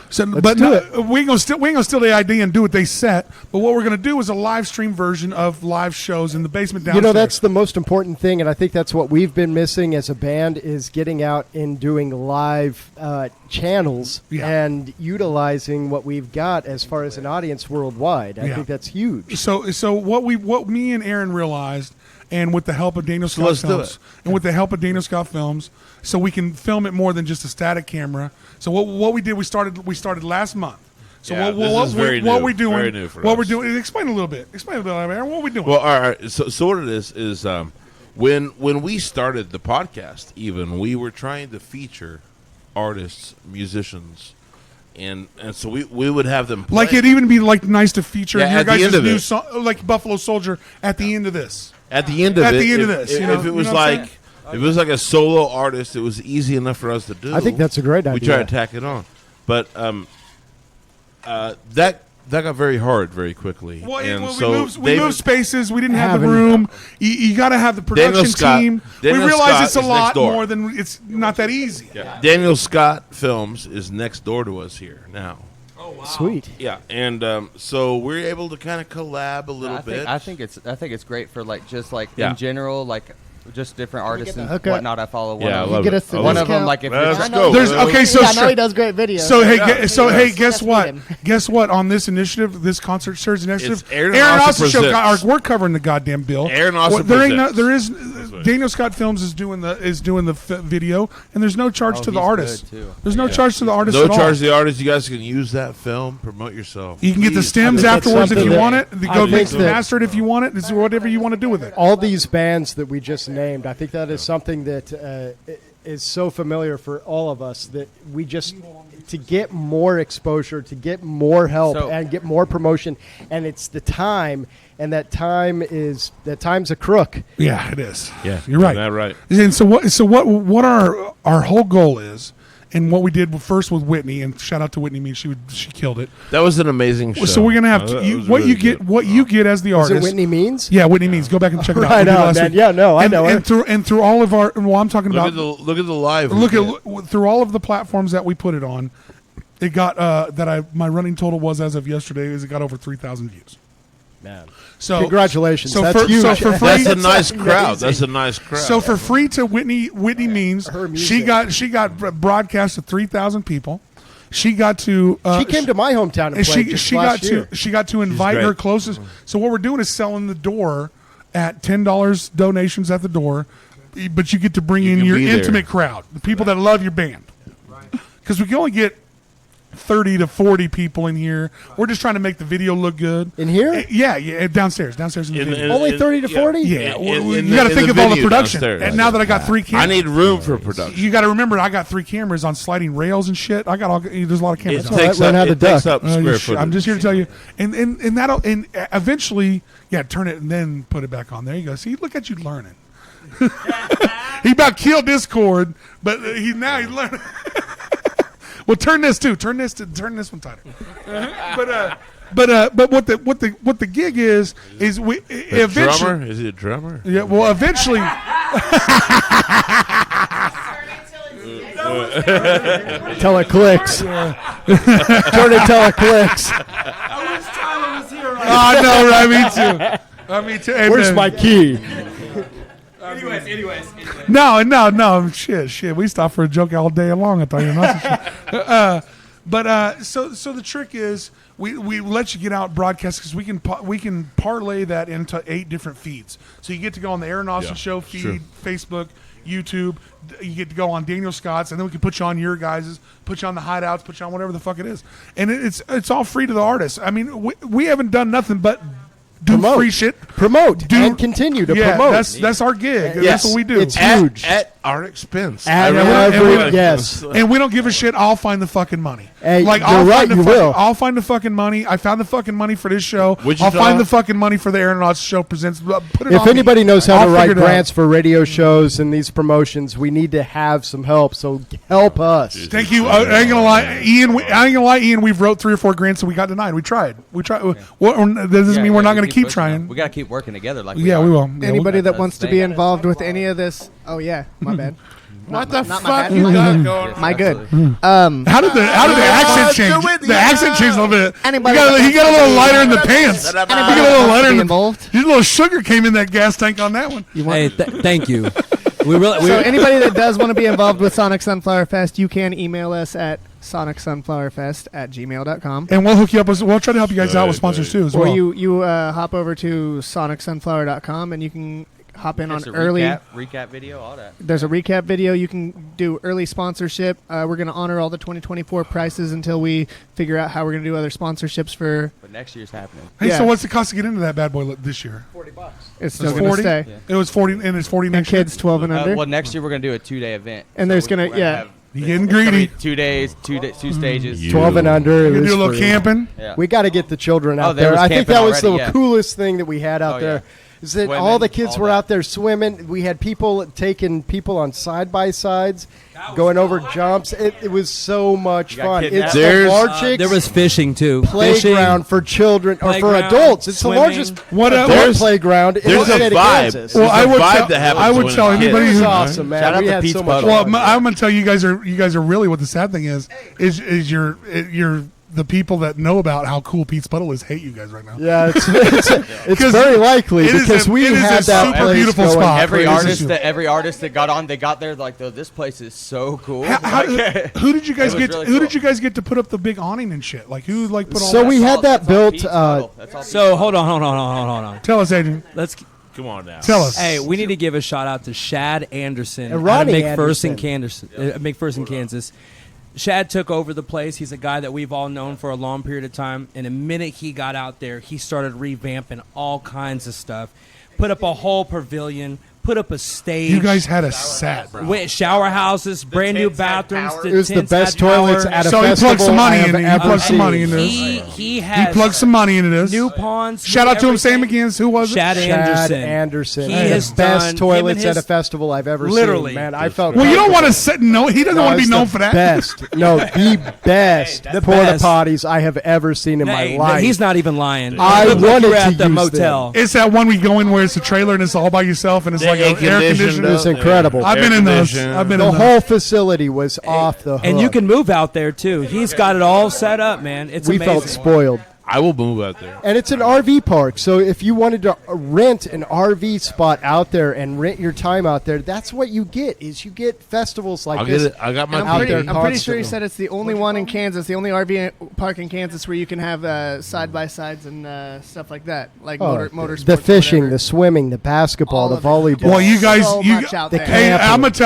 So, but do we ain't gonna steal the idea and do what they set. But what we're gonna do is a live stream version of live shows in the basement downstairs. You know, that's the most important thing, and I think that's what we've been missing as a band is getting out and doing live channels and utilizing what we've got as far as an audience worldwide. I think that's huge. So what me and Aaron realized, and with the help of Daniel Scott let's do Films, it. and with the help of Daniel Scott Films, so we can film it more than just a static camera. So what we did, we started last month. So Yeah, this is very what new. we're doing, Very new for what us. we're doing. Explain a little bit, Aaron. What we're doing? Well, all right. So what it is When we started the podcast, even we were trying to feature artists, musicians, and so we would have them play. Like it'd even be like nice to feature Yeah, your at the guys' end of new it. song, like Buffalo Soldier, at the end of this. At the end of At it, the end of if- this, if, you know- if it you was know what I'm like if it was like a solo artist, it was easy enough for us to do. I think that's a great We idea. try to tack it on, but that got very hard very quickly. Well, and well, so we moved spaces. We didn't have the Having- room. You got to have the production Daniel Scott- team. Daniel we realize Scott it's a is lot next door. more than it's not that easy. Daniel Scott Films is next door to us here now. Sweet. Yeah, and so we're able to kind of collab a little bit. I think it's great for like just like Yeah. in general, like just different artists the and hookup? whatnot. I follow one Yeah, I of love You get it. us the I love one it. of them. discount? Like if Let's you're go. There's okay. So yeah, I know he does great videos. So hey, Yeah. guess Gotta what? feed him. Guess what? On this initiative, this concert series initiative, Aaron Aaron Austin Austin show. presents. We're covering the goddamn bill. Aaron Austin There ain't no, presents. there is Daniel Scott Films is doing the video, and there's no charge to the he's artist. good, too. There's no charge to the artist. No at all. charge to the artist. You guys can use that film, promote yourself. You can get the Please. stems I think that's afterwards if something you that- want it. You I go think mix and that- master it if you want it. It's whatever you want to do with it. All these bands that we just named, I think that is something that is so familiar for all of us that we just to get more exposure, to get more help, So- and get more promotion, and it's the time, and that time's a crook. Yeah, it is. Yeah, you're right. That right. And so what our whole goal is, and what we did first with Whitney, and shout out to Whitney, she killed it. That was an amazing show. So we're gonna have That you, was what really you get, good. what you get as the Is artist. it Whitney Means? Yeah, Whitney Means. Go back and check it out. Right We did on, last man. week. Yeah, no, I know her. And through all of our, well, I'm talking Look about. at the live. Look we at through all of the platforms that we put it on. It got my running total was as of yesterday is it got over 3,000 views. Man. So Congratulations. So That's for, huge. so for did. free, That's a nice crowd. amazing. That's a nice crowd. so for free to Whitney Means, Her she music. got broadcast to 3,000 people. She got to She came to my hometown and and played just last year. she got to invite great. her closest. So what we're doing is selling the door at $10 donations at the door, but you get to bring You in can your be there. intimate crowd, the people that love your band. Because we can only get 30 to 40 people in here. We're just trying to make the video look good. In here? Yeah, downstairs in the In- video. in- Only 30 to 40? Yeah, in you got to the- think in of the all the venue production. downstairs. And now that I got 3 I cameras, need room for production. you got to remember I got 3 cameras on sliding rails and shit. I got all. There's a lot of cameras. It on. takes learn up, how to it takes duck. up square I'm footage. just here to tell you, and that'll and eventually, turn it and then put it back on. There you go. See, look at you learning. He about killed Discord, but he's learning. Well, turn this too. Turn this one tighter. But what the gig is we A eventually. drummer? Is he a drummer? Yeah. Well, eventually. Till it clicks. Turn it till it clicks. I wish Tyler was here right I know, right? Me too. Me too. Where's my key? Anyways. No. Shit. We stop for a joke all day long. I thought you know. But so the trick is we let you get out broadcast because we can parlay that into 8 different feeds. So you get to go on the Aaron Austin Show feed, sure. Facebook, YouTube. You get to go on Daniel Scott's, and then we can put you on your guys's, put you on the Hideouts, put you on whatever the fuck it is, and it's all free to the artists. I mean, we haven't done nothing but do Promote. free shit. Promote Do- and continue to Yeah, promote. that's our gig. Yes, That's what we do. it's huge. At our expense. At I really- every- yes. And we don't give a shit. I'll find the fucking money. Hey, like you're I'll right, find the you fucking, will. I'll find the fucking money. I found the fucking money for this show. Wichita? I'll find the fucking money for the Aaron Austin Show presents. Put it If on anybody me. knows how I'll to write figure it out. grants for radio shows and these promotions, we need to have some help. So help us. Thank you. I ain't gonna lie, Ian. I ain't gonna lie, Ian. We've wrote 3 or 4 grants and we got denied. We tried. What? That doesn't mean we're not gonna keep pushing trying. them. We gotta keep working together. Like Yeah, are. we will. Yeah, Anybody That's that wants to the be thing. involved with any of this? Oh yeah, my bad. What the not my fuck bad. you got going? My good. How did the accent change? The accent changed a little bit. Anybody He got a little lighter in the pants. He Anybody got a that little wants lighter to in be the. involved? His little sugar came in that gas tank on that one. Hey, thank you. We really. So anybody that does want to be involved with Sonic Sunflower Fest, you can email us at sonicsunflowerfest@gmail.com. And we'll hook you up. We'll try to help you guys out with sponsors too, as Or well. you hop over to sonicsunflower.com and you can hop in on Just a early. recap video, all that. There's a recap video. You can do early sponsorship. We're going to honor all the 2024 prices until we figure out how we're going to do other sponsorships for. But next year's happening. Hey, Yeah. so what's the cost to get into that bad boy this year? $40. It's still It's going to 40? stay. Yeah. It was 40, and it's 40 And next year. kids 12 and under. Well, next year we're gonna do a 2-day event. And So there's we're gonna- yeah. have- You getting it's gonna be greedy. 2 days, two stages. 12 and under. You it can was do a little free. camping. Yeah. We got to get the children out there there. was I think camping that was already, the yeah. coolest thing that we had out Oh, there. yeah. Is that Swimming, all the kids all were that. out there swimming. We had people taking people on side by sides, going over jumps. It was so much got fun. kidnapped. It's There's- the largest There was fishing too. playground for children or for playground, adults. It's swimming. the largest What adult There's- playground in There's the a state of vibe. Kansas. Well, There's I a would vibe tell, that happens I would when tell kids- anybody it was who. awesome, man. Shout out we to had Pete's so much Puddle. fun. Well, I'm gonna tell you guys are really what the sad thing is you're the people that know about how cool Pete's Puddle is hate you guys right now. Yeah, it's 'Cause very likely it is because a- we it is had a that super place beautiful going spot. Every Crazy. artist that got on, they got there like, this place is so cool. Who did you guys It was get? really Who cool. did you guys get to put up the big awning and shit? Like who like put all? So that? we had that built. So hold on. Tell us, Adrian. Let's. Come on now. Tell us. Hey, we need to give a shout out to Shad Anderson And out of Ronnie McPherson, Anderson. McPherson, Kansas. Shad took over the place. He's a guy that we've all known for a long period of time. And the minute he got out there, he started revamping all kinds of stuff. Put up a whole pavilion. Put up a stage. You guys had a set, bro. With shower houses, brand new bathrooms. It was the tents best had power. toilets at a So he festival plugged some money I have in it. He ever plugged some money seen. in this. He He has plugged some money into this. new ponds. Shout out to him. Say him everything. again. Who was it? Shad Chad Anderson. Anderson. He The has best done- toilets him and at a his- festival I've ever Literally. seen. Man, I felt. Well, you don't comfortable. want to sit. No, he doesn't No, want to be it's known the for that. Best. No, the best The porta best. potties I have ever seen in my Hey, life. he's not even lying. I Look, wanted you were to at the use motel. It's that one we go in where it's a trailer and it's all by yourself and it's like an air conditioner. It was incredible. I've been in those. I've been The in those. whole facility was off the hook. And you can move out there too. He's got it all set up, man. It's We amazing. felt spoiled. I will move out there. And it's an RV park, so if you wanted to rent an RV spot out there and rent your time out there, that's what you get. Is you get festivals like I'll this. get it. I got my And out I'm there pretty, I'm pretty sure constantly. he said it's the only one in Kansas, the only RV park in Kansas where you can have side by sides and stuff like that, like Oh, motorsports. the or fishing, whatever. the swimming, the basketball, All the of it. volleyball. Well, you guys, So you much out the there. Hey, camping.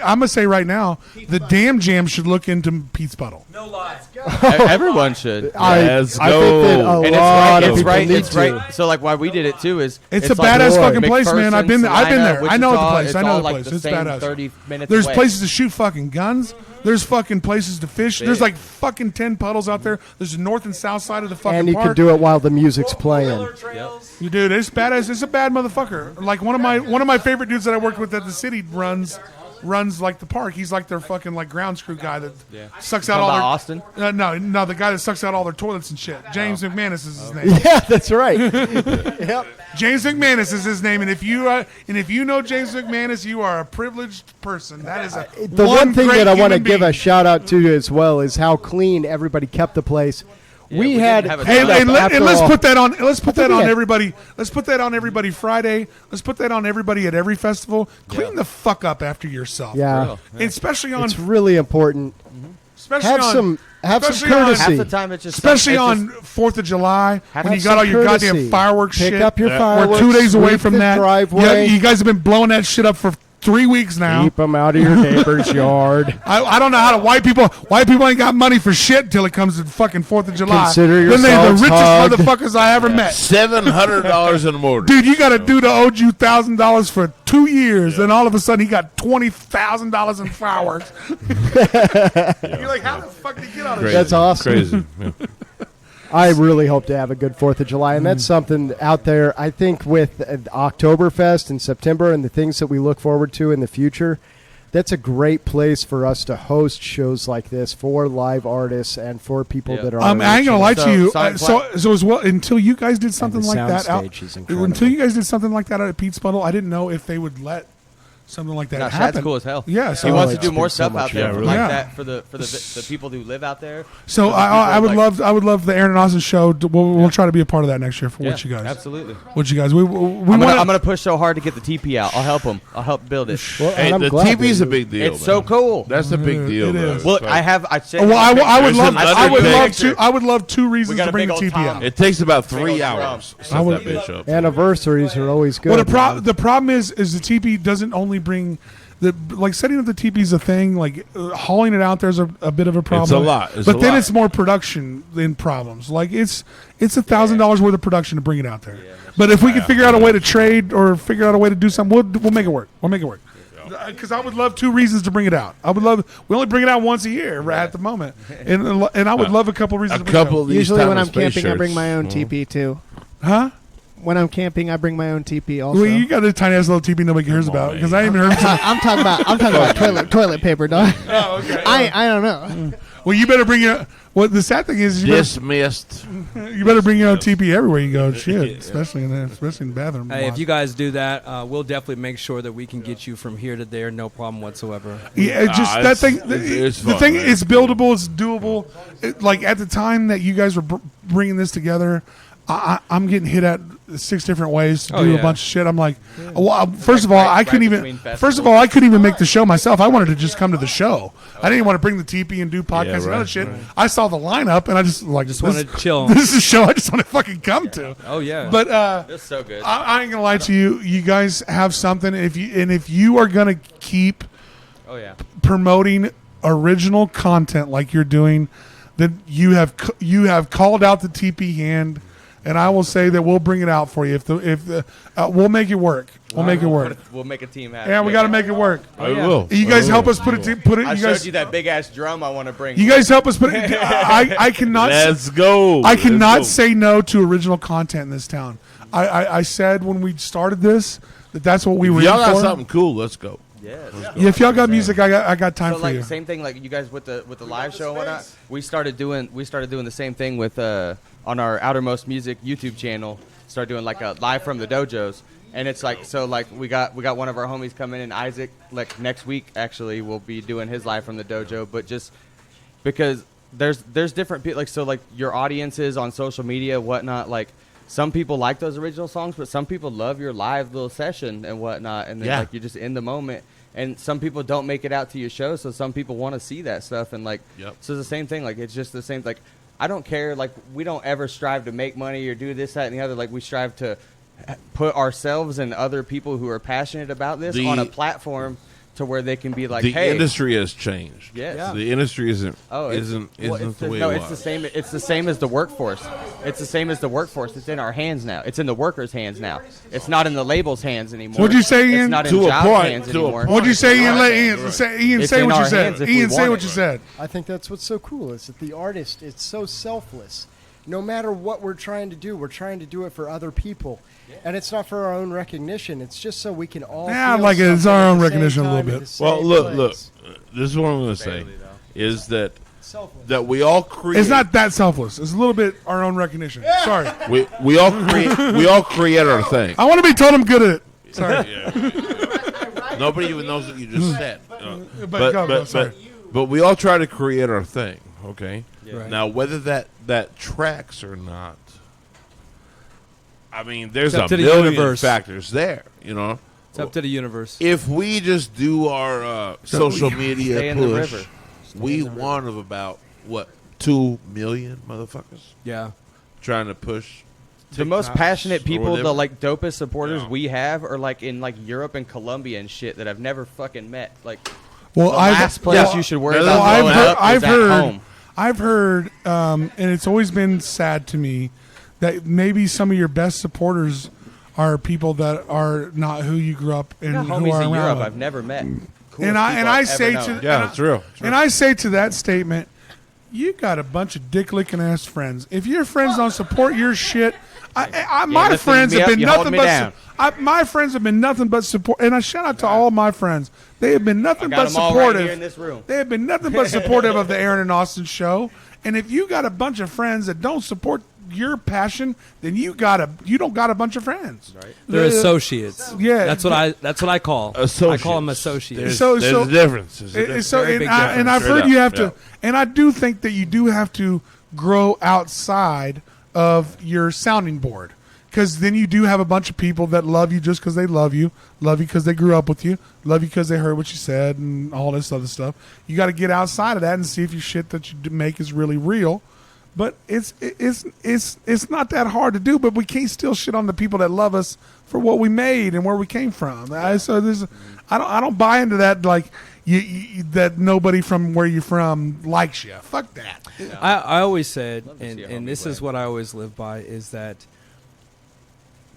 I'm gonna say right now, the Damn Jam should look into Pete's Puddle. No lie. Everyone should. Let's I go. think that a And lot of it's people right. need It's to. right. So like why we did it too is It's a like badass Boy. fucking place, man. I've been there. I've been there. Salina, I know the Wichita, place. it's I know all the like place. the It's same badass. 30 minutes There's away. places to shoot fucking guns. There's fucking places to fish. There's like fucking 10 puddles out there. There's the north and south side of the fucking And you park. can do it while the music's playing. You dude, it's badass. It's a bad motherfucker. Like one of my favorite dudes that I worked with at the city runs like the park. He's like their fucking like grounds crew guy that sucks out Talking all about their Austin? no, the guy that sucks out all their toilets and shit. James McManus is his name. Yeah, that's right. Yep. James McManus is his name, and if you know James McManus, you are a privileged person. That is The one thing great that I want to human give being. a shout out to as well is how clean everybody kept the place. we had didn't have a Hey, ton. let's put that on. Let's put that we on had- everybody. Let's put that on everybody Friday. Let's put that on everybody at every festival. Clean the fuck up after yourself. Yeah, And especially on it's really important. especially Have on some especially on- courtesy. Half the time it's just especially it's on just- 4th of July when Have you got all some your courtesy. goddamn fireworks Pick shit. up your fireworks. We're 2 days away sweep from the that. driveway. Yeah, you guys have been blowing that shit up for 3 weeks now. Keep them out of your neighbor's yard. I don't know how to white people ain't got money for shit until it comes to fucking 4th of July. Consider then they're the yourselves richest hugged. motherfuckers I ever met. $700 in a motor. Dude, you got a dude that owed you $1,000 for 2 years, and all of a sudden he got $20,000 in fireworks. You're like, how the fuck did he get all this? Crazy. That's awesome. Crazy. Yeah. I really hope to have a good 4th of July, and that's something out there. I think with Oktoberfest in September and the things that we look forward to in the future, that's a great place for us to host shows like this for live artists and for people Yeah. that are. I ain't gonna lie to you. So- So as well, until you guys did something the like that out, soundstage is incredible. until you guys did something like that out at Pete's Puddle, I didn't know if they would let something like that Gosh, happen. that's cool as hell. Yeah, so He wants to it's do more been so stuff much out there fun. like Yeah. that for the people who live out there. So For the I people, would like- love the Aaron and Austin show. We'll try to be a part of that next year for Yeah, what you guys. absolutely. What you guys. We I'm want. gonna push so hard to get the TP out. I'll help him. I'll help build it. Well, Hey, and I'm the glad TV's that a big deal. It's man. so cool. That's a big deal. It though. is. Look, Like, I said. Well, I would love. There's I would another love picture. to. I would love 2 reasons got to a bring big the old TP Tom. out. It takes about Big 3 old hours. to I set would- that bitch up. Anniversaries are always good. Well, man. the problem is the TP doesn't only bring the like setting up the TP is a thing. Like hauling it out there's a bit of a problem. It's a lot. It's but a then lot. it's more production than problems. Like it's $1,000 worth of production to bring it out there. But if we can figure out a way to trade or figure out a way to do something, we'll make it work. We'll make it work. Because I would love 2 reasons to bring it out. I would love. We only bring it out once a year right at the moment, and I would love a couple reasons. A to bring couple it of these Usually when Time I'm and Space camping, I bring shirts. my own TP too. out. Huh? When I'm camping, I bring my own TP also. Well, you got a tiny ass little TP nobody cares Come on, about because man. I ain't even heard. I'm talking about toilet paper, dog. Oh, okay. I don't know. Well, you better bring your. Well, the sad thing is, Dismissed. you better bring your own TP everywhere you go. Shit, especially in the bathroom. Hey, if you guys do that, we'll definitely make sure that we can get you from here to there, no problem whatsoever. Yeah, it's just Nah, that it's- thing. it's The fun, thing, man. it's buildable. It's doable. Like at the time that you guys were bringing this together, I'm getting hit at 6 different ways to Oh, do a yeah. bunch of shit. I'm like, well, first of all, I couldn't even. between festivals. First of all, I couldn't even make the show myself. I wanted to just come to the show. I didn't want to bring the TP and do podcasts and right, other shit. I saw the lineup and I just like Just wanted to chill. This is a show I just want to fucking come to. Oh yeah. But It's so good. I ain't gonna lie to you. You guys have something. If you are gonna keep Oh yeah. promoting original content like you're doing, then you have called out the TP hand, and I will say that we'll bring it out for you. We'll make it work. We'll make it work. We'll make a team happen. Yeah, we got to make it work. I will. You guys I help will. us put it. Put it. I You showed guys. you that big ass drum I want to bring. You guys help us put it. I cannot. Let's go. I Let's cannot go. say no to original content in this town. I said when we started this that's what we were. If y'all in got for. something cool, let's go. Yes. Yeah, if y'all got music, I got time So for like you. same thing like you guys with the live show and whatnot. We started doing the same thing with on our Outermost Music YouTube channel. Start doing like a live from the dojos, and it's like so like we got one of our homies coming in, Isaac. Like next week actually we'll be doing his live from the dojo, but just because there's different people like so like your audiences on social media whatnot like. Some people like those original songs, but some people love your live little session and whatnot, and then Yeah. like you're just in the moment. And some people don't make it out to your show, so some people want to see that stuff. And like, Yep. so it's the same thing. Like, it's just the same. Like, I don't care. Like, we don't ever strive to make money or do this, that, and the other. Like, we strive to put ourselves and other people who are passionate about this on a platform to where they can be like, The hey, industry has changed. Yes. Yeah. The industry isn't it's- isn't well, isn't it's the way no, it it's was. the same. It's the same as the workforce. It's the same as the workforce. It's in our hands now. It's in the workers' hands now. It's not in the labels' hands anymore. What'd you say, Ian? It's not in To a jobs' point, hands to a anymore. point. What'd you say, Ian? Let Right. Ian say. Ian, It's say in what you our said. hands if we Ian, say want what it. you said. I think that's what's so cool is that the artist, it's so selfless. No matter what we're trying to do it for other people. And it's not for our own recognition. It's just so we can all Yeah, feel like it's something our at own the same recognition a time little at bit. the Well, same look. place. This is what I'm going to say: Barely, though. is that Selfless. we all create. It's not that selfless. It's a little bit our own recognition. Sorry. We all create our thing. I want to be told I'm good at it. Sorry. Nobody even knows what you just said. But go, sorry. But we all try to create our thing. Okay. Right. Now, whether that tracks or not, I mean, there's It's up a to the million universe. factors there. You know, It's up to the universe. if we just do our social media Stay in the push, river. we one of about what 2 million motherfuckers Yeah. trying to push. The most TikToks passionate or people, whatever. the like dopest supporters Yeah. we have, are like in like Europe and Colombia and shit that I've never fucking met. Like Well, the last place you should worry Well, about I've blowing heard- up is I've at heard- home. I've heard, and it's always been sad to me that maybe some of your best supporters are people that are not who you grew up and I got who homies are in around. Europe with. I've never met. And Coolest I people I've say ever to known. Yeah, it's real. and I say to that statement, you got a bunch of dick licking ass friends. If your friends don't support your shit, my lifting friends me have up, been you nothing holding me but down. my friends have been nothing but support. And I shout out to all my friends. They have been nothing I but got 'em all supportive. right here in this room. They have been nothing but supportive of the Aaron and Austin show. And if you got a bunch of friends that don't support your passion, then you don't got a bunch of friends. Right. They're associates. Yeah, That's what I call. I call them associates. There's a difference. There's a difference. So Very and, big and I've difference. heard you have Yeah. to, and I do think that you do have to grow outside of your sounding board, because then you do have a bunch of people that love you just because they love you because they grew up with you, love you because they heard what you said and all this other stuff. You got to get outside of that and see if your shit that you make is really real. But it's not that hard to do. But we can't still shit on the people that love us for what we made and where we came from. I don't buy into that, like that nobody from where you're from likes you. Fuck that. I always said, Love to see a and homie this play. is what I always live by, is that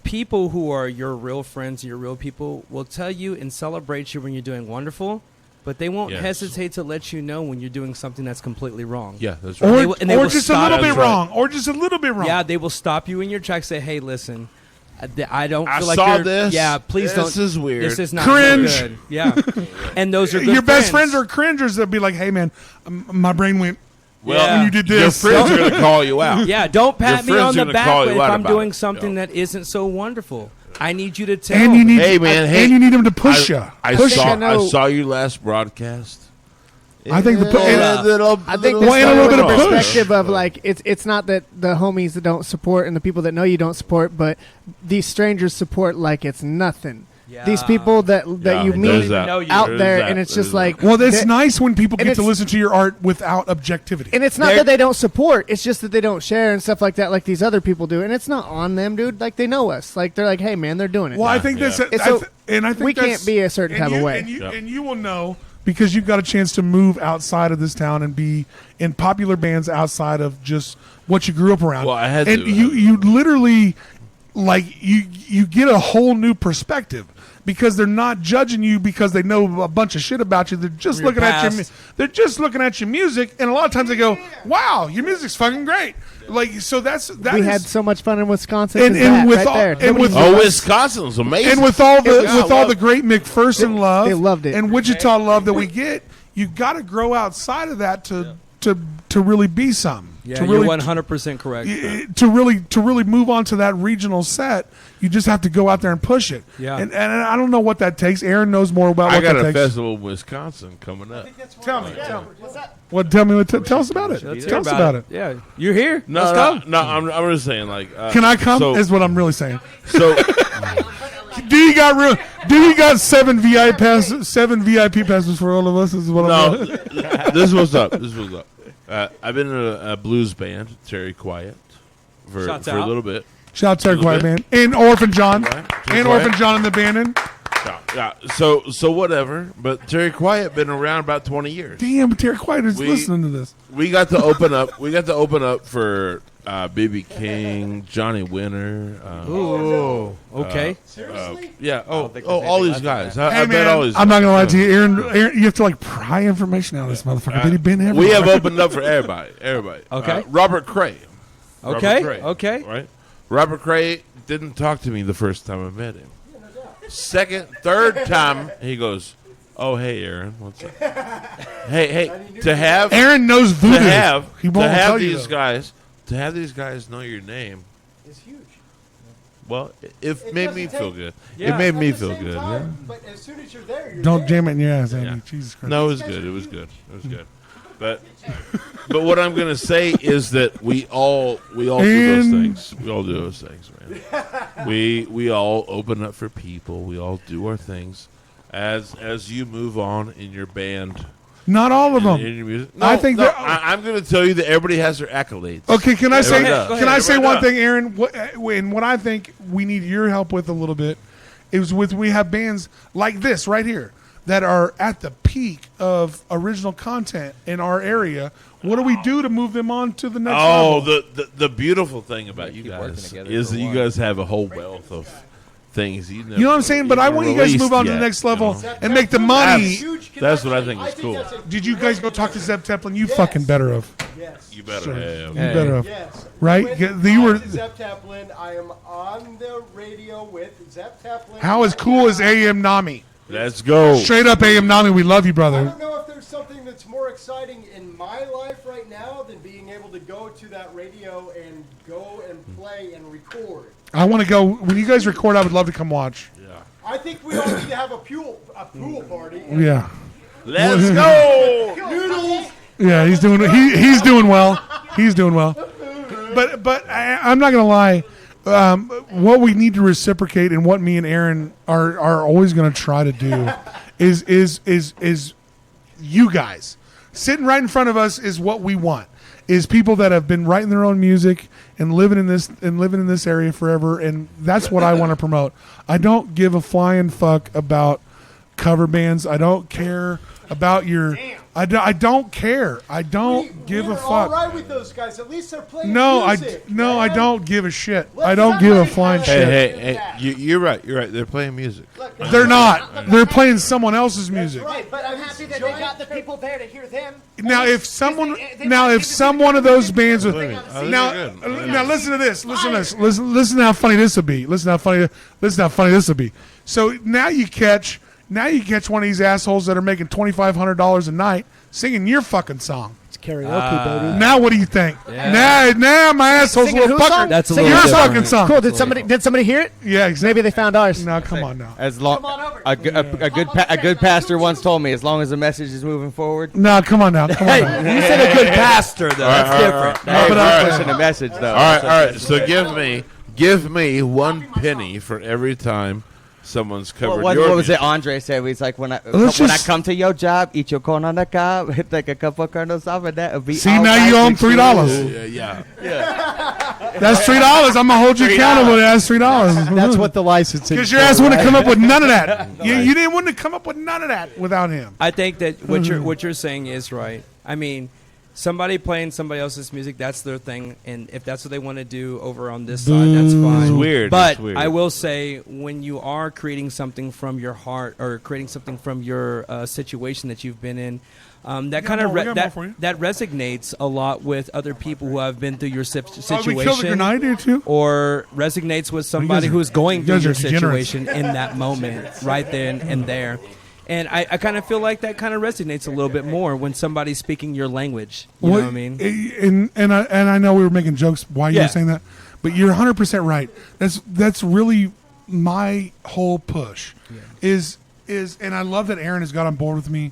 people who are your real friends, your real people, will tell you and celebrate you when you're doing wonderful, but they won't Yes. hesitate to let you know when you're doing something that's completely wrong. Yeah, that's Or, right. And they will just a stop little you. bit That's right. wrong. Or just a little bit wrong. Yeah, they will stop you in your tracks. Say, "Hey, listen, I don't I feel like saw you're." this. Yeah, please don't. This is weird. This is not Cringe. so good. Yeah, and those are good Your best friends are cringers that be like, "Hey man, my brain went Well, Yeah. when you did your this." friends are going to call you out. Yeah, don't pat me friends on are the gonna back call you if out I'm about doing it. something Yeah. that isn't so wonderful. I need you to tell. And you need, Hey, man, hey. and you need them to push you. I Push saw ya. I know- I saw you last broadcast. I think the pu- Yeah, little, I think Well, this and a little bit of the push. perspective of like it's not that the homies that don't support and the people that know you don't support, but these strangers support like it's nothing. These people that Yeah, you there's meet that. out There's there, that. and it's There's just that. like Well, it's that- nice when people and get to it's- listen to your art without objectivity. And it's not They're- that they don't support; it's just that they don't share and stuff like that, like these other people do. And it's not on them, dude. Like they know us. Like they're like, "Hey, man, they're doing it." Well, I think Yeah. that's It's so- and I think we that's- can't be a certain and type of you- way. and you, Yep. and you will know because you've got a chance to move outside of this town and be in popular bands outside of just what you grew up around. Well, I had and to. you literally like you get a whole new perspective. Because they're not judging you because they know a bunch of shit about you. They're just Your looking at your. past. They're just looking at your music, and a lot of times they go, "Wow, your music's fucking great." Like so, that we is- had so much fun in Wisconsin. And- 'cause and that with right all- there. and Nobody with- knew Oh, us. Wisconsin's amazing. and with all the Yeah, with all well- the great McPherson love, they loved it. and Wichita love that we get, you got to grow outside of that to really be something. Yeah, to you're really, 100% correct. to really move on to that regional set, you just have to go out there and push it. Yeah. and I don't know what that takes. Aaron knows more about I what got that a takes. festival in Wisconsin coming up. Tell me. Well, tell me what. Tell us about it. Let's Tell hear us about it. Yeah, you're here. No, Let's no, go. no. I'm just saying, like. Can I come? So, Is what I'm really saying. so Do you got 7 VIP passes? 7 VIP passes for all of us? Is what no. I'm. This was up. This was up. I've been in a blues band, Terry Quiet, for Shouts a out. little bit. Shout out to Terry Little Quiet bit. Man and Orphan John Right. and Orphan John in the band. Yeah. So whatever. But Terry Quiet been around about 20 years. Damn, Terry Quiet is We- listening to this. We got to open up. We got to open up for B.B. King, Johnny Winter. Ooh, okay. Yeah. Oh, think oh, there's all anything these left guys. in I bet all these. I'm not gonna lie to you, Aaron. Yeah. Aaron, you have to like pry information out of this motherfucker. Did he been everywhere? We have opened up for everybody. Everybody. Okay. Robert Cray. Okay, Robert Cray, okay. Right. Robert Cray didn't talk to me the first time I met him. Second, third time he goes, "Oh hey Aaron, what's up? hey, to have Aaron knows voodoo. to have he won't to tell have you these though. guys to have these guys know your name It's huge. Well, it made me feel good. Yeah. It made me feel good. Yeah. But as soon as you're there, you're Don't jam it in your ass, Andy. Yeah. Jesus Christ. No, it was good. It was good. It was good. But what I'm gonna say is that we all do those And- things. We all do those things, man. we all open up for people. We all do our things. As you move on in your band, Not all of them. in your music. I think that- I'm going to tell you that everybody has their accolades. Okay, can I say Everybody does. can I say Everybody one does. thing, Aaron? And what I think we need your help with a little bit is we have bands like this right here that are at the peak of original content in our area. What do we do to move them on to the next Oh, level? the beautiful thing about you keep working guys together is for that you one. guys have a whole wealth of things. You You know what I'm saying? But I want you guys to move on to the next level and make the money. That's what I think is cool. Did you guys go talk to Zeb Teplin? You fucking better have. Yes. You better Sure. have. You better have. Yes. Right? With You were. Zep Taplin. I am on the radio with Zep Taplin. How as cool is AM Nami? Let's go. Straight up AM Nami, we love you, I brother. don't know if there's something that's more exciting in my life right now than being able to go to that radio and go and play and record. I want to go. When you guys record, I would love to come watch. I think we all need to have a pool party. Yeah. Let's go. Noodles. Yeah, he's doing well. He's doing well. But I'm not gonna lie. What we need to reciprocate and what me and Aaron are always gonna try to do is you guys sitting right in front of us is what we want. Is people that have been writing their own music and living in this area forever, and that's what I want to promote. I don't give a flying fuck about cover bands. I don't care about your. I don't care. I don't give a We're fuck. all right with those guys. At least they're playing No, music. I don't give a shit. Let's I don't not give a make flying fun shit. Hey, you're right. You're right. They're playing music. They're not. They're playing someone else's music. Right, but I'm happy that they got the people there to hear them. Now, if someone, they now might if give some you one of those bands, Believe me. Oh, now, they're good. now listen to this. Listen to this. Listen to how funny this will be. Listen how funny this will be. So now you catch one of these assholes that are making $2,500 a night singing your fucking song. it's karaoke, baby. Now what do you think? Now my asshole's a Singing little whose fucker. song? That's a Singing little Your whose song? fucking song. Cool. Did somebody hear it? Yeah, exactly. Maybe they found ours. Now come on now. As long on over. a good pastor once told me, as long as the message is moving forward. No, come on now. Come on. Hey, now. you said a good pastor though. That's different. Hey, but we're I'm- pushing a message though. All right. So give me 1 penny for every time someone's covered What your was music. it Andre said? He's like, when I just- come to your job, eat your corn on the cob, hit like a couple kernels off of that. It'll be See, all now right you owe him with you. $3. Yeah. That's $3. I'm gonna hold you accountable. That's $3. That's what the licensing. Because your ass wouldn't have come up with none of that. You wouldn't have come up with none of that without him. I think that what you're saying is right. I mean, somebody playing somebody else's music, that's their thing, and if that's what they want to do over on this side, that's fine. It's weird. But It's weird. I will say, when you are creating something from your heart or creating something from your situation that you've been in, that kind of more, we got more for you. that resonates a lot with other people who have been through your situation. Oh, we killed the grenade here too. Or resonates with somebody are- who's going you through guys your are degenerates. situation in that moment, right then and there. And I kind of feel like that kind of resonates a little bit more when somebody's speaking your language. You know what I mean? And I know we were making jokes while you Yeah. were saying that, but you're 100% right. That's really my whole push. Is and I love that Aaron has got on board with me.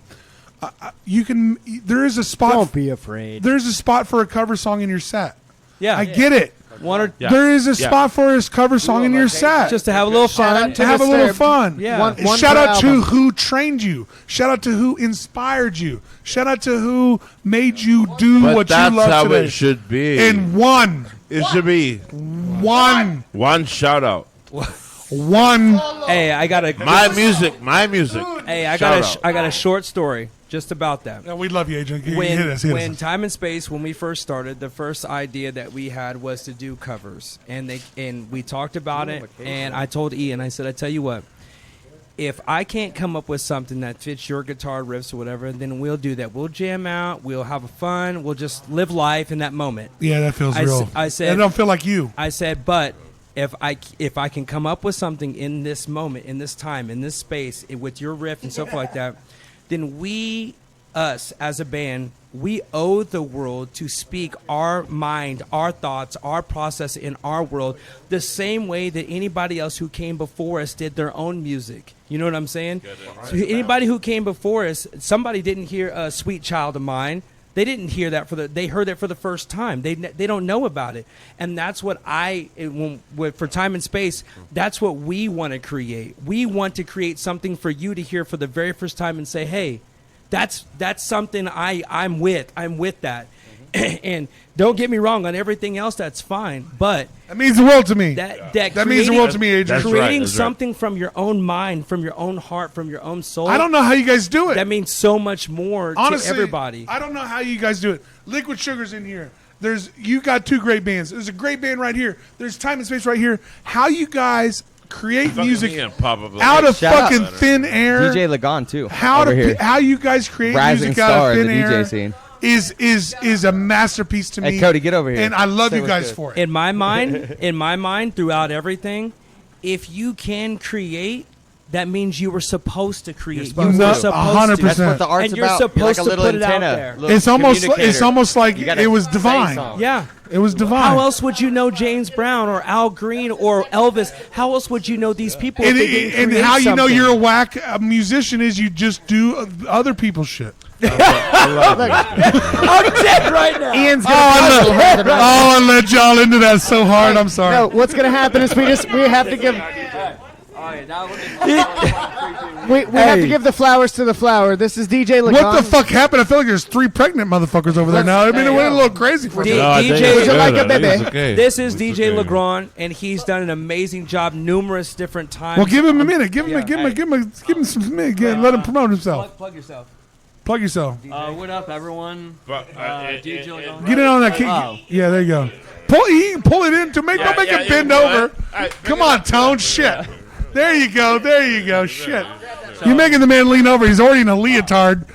There is a spot. Don't be afraid. There's a spot for a cover song in your set. Yeah. I get it. One or There is a spot for a cover song in your set. just to have a little fun. to have a little fun. Yeah. One Shout per out to album. who trained you. Shout out to who inspired you. Shout out to who made you do But what you that's love how today. it should be. And one. It should be One. shout out. One. Hey, I got a My music. Hey, I Shout got a short story just about that. No, we love you, Agent. Hit When us. Time and Space, when we first started, the first idea that we had was to do covers, and we talked about it. And I told Ian, I said, I tell you what, if I can't come up with something that fits your guitar riffs or whatever, then we'll do that. We'll jam out. We'll have fun. We'll just live life in that moment. Yeah, that feels real. I said, that don't feel like you. I said, but if I can come up with something in this moment, in this time, in this space, with your riff and stuff like that, then us as a band, we owe the world to speak our mind, our thoughts, our process in our world the same way that anybody else who came before us did their own music. You know what I'm saying? So anybody who came before us, somebody didn't hear a Sweet Child of Mine. They didn't hear that they heard it for the first time. They don't know about it. And that's what for Time and Space, that's what we want to create. We want to create something for you to hear for the very first time and say, hey, that's something I'm with. I'm with that. And don't get me wrong, on everything else, that's fine. But That means the world to me. that means the world to me, Adrian. That's right, creating that's right. something from your own mind, from your own heart, from your own soul. I don't know how you guys do it. That means so much more Honestly, to everybody. I don't know how you guys do it. Liquid Sugar's in here. You got two great bands. There's a great band right here. There's Time and Space right here. How you guys create music out of Shout out. fucking thin air? DJ Lagon too. How over here. how you guys create Rising music out star of of thin the DJ air scene. is a masterpiece to me. Hey Cody, get over here. And I love Say you what's guys good. for it. In my mind, throughout everything, if you can create, that means you were supposed to create. You supposed were to. supposed 100%. to. That's what the art's And you're about. supposed like a to little put it out antenna. there. little It's almost communicator. like You gotta it was say divine. something. Yeah. It was divine. How else would you know James Brown or Al Green or Elvis? How else would you know these people? And, if they didn't and create how you know something? you're a whack musician is you just do other people's shit. I'm dead right now. Ian's Oh, gonna I let y'all into that so hard. I'm sorry. No, what's gonna happen is we have to give we have to give the flowers to the flower. This is DJ Lagon. What the fuck happened? I feel like there's 3 pregnant motherfuckers over there now. I mean, it went a little crazy for me. D- No, I think DJ it's Would you good. like a I think it's baby? okay. This is It's DJ okay. Legrand, and he's done an amazing job numerous different times. Well, give him a minute. Give him some minute. Let him promote himself. Plug yourself. Plug yourself. What up, everyone? DJ Lagon. Get it on that kick. Oh. Yeah, there you go. Pull it in to make. Don't make it bend over. Come on, Tone. Shit. There you go. There you go. Shit. You're making the man lean over. He's already in a leotard.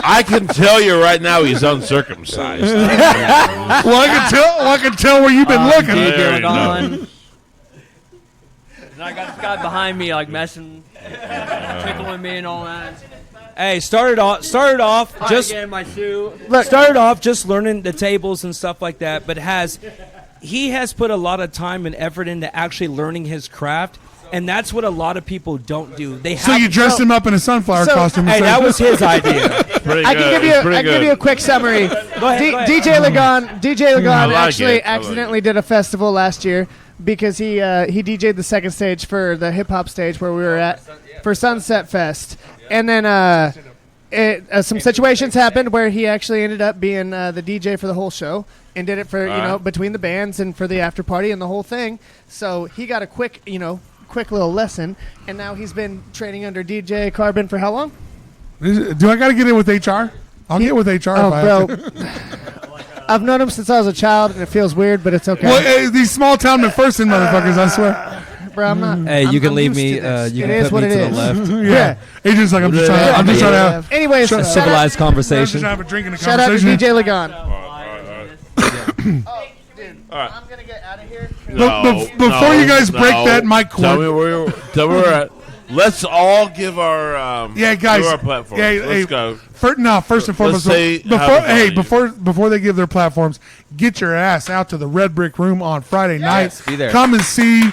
I can tell you right now he's uncircumcised. Well, I can tell where you've been looking. There DJ you go. Lagon. And I got this guy behind me, like messing, tickling me and all that. Hey, started off just Again, my shoe. started off just learning the tables and stuff like that, but he has put a lot of time and effort into actually learning his craft, and that's what a lot of people don't do. They So have you dressed him up in a sunflower So- costume. Hey, and that said- was his idea. Pretty I good. can give you a quick summary. Go ahead. DJ Lagon I like actually it. I like accidentally did a festival last year because he DJ'd the second stage for the hip hop stage where we were at for Sunset Fest, and then some situations happened where he actually ended up being the DJ for the whole show and did it for between the bands and for the after party and the whole thing. So he got a quick little lesson, and now he's been training under DJ Carbon for how long? Do I got to get in with HR? I'll get with HR. Oh, if I have to. bro. I've known him since I was a child, and it feels weird, but it's okay. Well, these small town McPherson motherfuckers, I swear. Bro, I'm not. Hey, I'm- you can I'm leave used me. to this. You It can is put what me it to the is. left. Yeah. Agent's like, I'm just trying to Anyways, shout Civilized out, I'm just conversation. trying to have a drink in the shout out to conversation. DJ Lagon. right. I'm gonna get out of here. Before you guys break that mic cord. Tell me where we're at. Let's all give our Yeah, guys. give our platforms. Yeah, Let's go. First and foremost, say how to find you. before they give their platforms, get your ass out to the Red Brick Room on Friday night. be there. Come and see.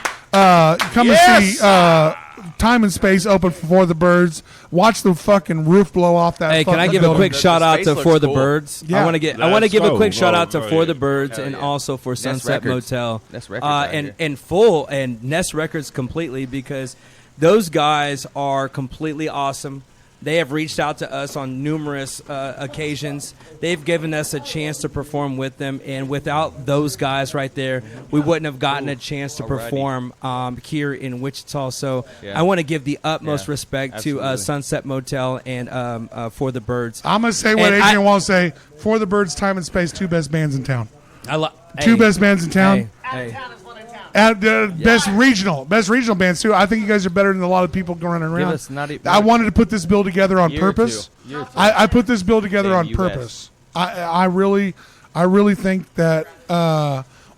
Time and Space open for the Birds. Watch the fucking roof blow off that. Hey, can I fucking give a building. quick shout out space to looks For the cool. Birds? Yeah. I want to Let's give a go. quick shout out to Oh, For yeah. the Birds Hell and yeah. also for Sunset Records. Motel. Nest Records out here. and full and Nest Records completely, because those guys are completely awesome. They have reached out to us on numerous occasions. They've given us a chance to perform with them, and without those guys right there, we wouldn't have gotten a chance to perform here in Wichita. So Yeah. I want to give the utmost Yeah, respect to absolutely. Sunset Motel and For the Birds. I'm gonna say what And Adrian I- won't say. For the Birds, Time and Space, 2 best bands in town. Two best bands in town. Hey. And best regional bands too. I think you guys are better than a lot of people going Give around. us not I wanted to put this bill together on Year or purpose. two. Year or two. I put this bill together Damn on US. purpose. I really think that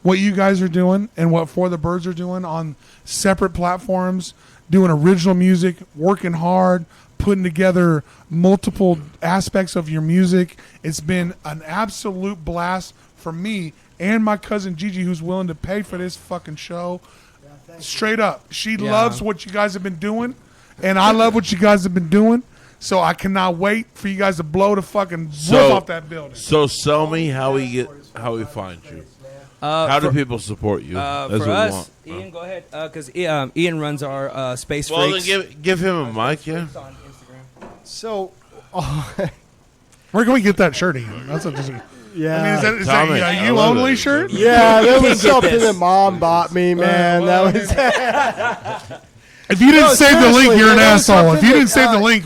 what you guys are doing and what For the Birds are doing on separate platforms, doing original music, working hard, putting together multiple aspects of your music. It's been an absolute blast for me and my cousin Gigi, who's willing to pay for this fucking show. Straight up. She loves what you guys have been doing, and I love what you guys have been doing. So I cannot wait for you guys to blow the fucking roof off that building. So tell me how we find you. How do people support you? That's For what we us, want. Ian, go ahead, because Ian runs our Space Well, then Freaks. give him a mic, yeah. So, Where can we get that shirt, Ian? That's what I mean, is that Tommy, a I you love only it. shirt? yeah, that can't was get something this. that Mom bought me, man. well, that was. If you didn't No, save the link, seriously, you're an that was asshole. If something you didn't that, save the link,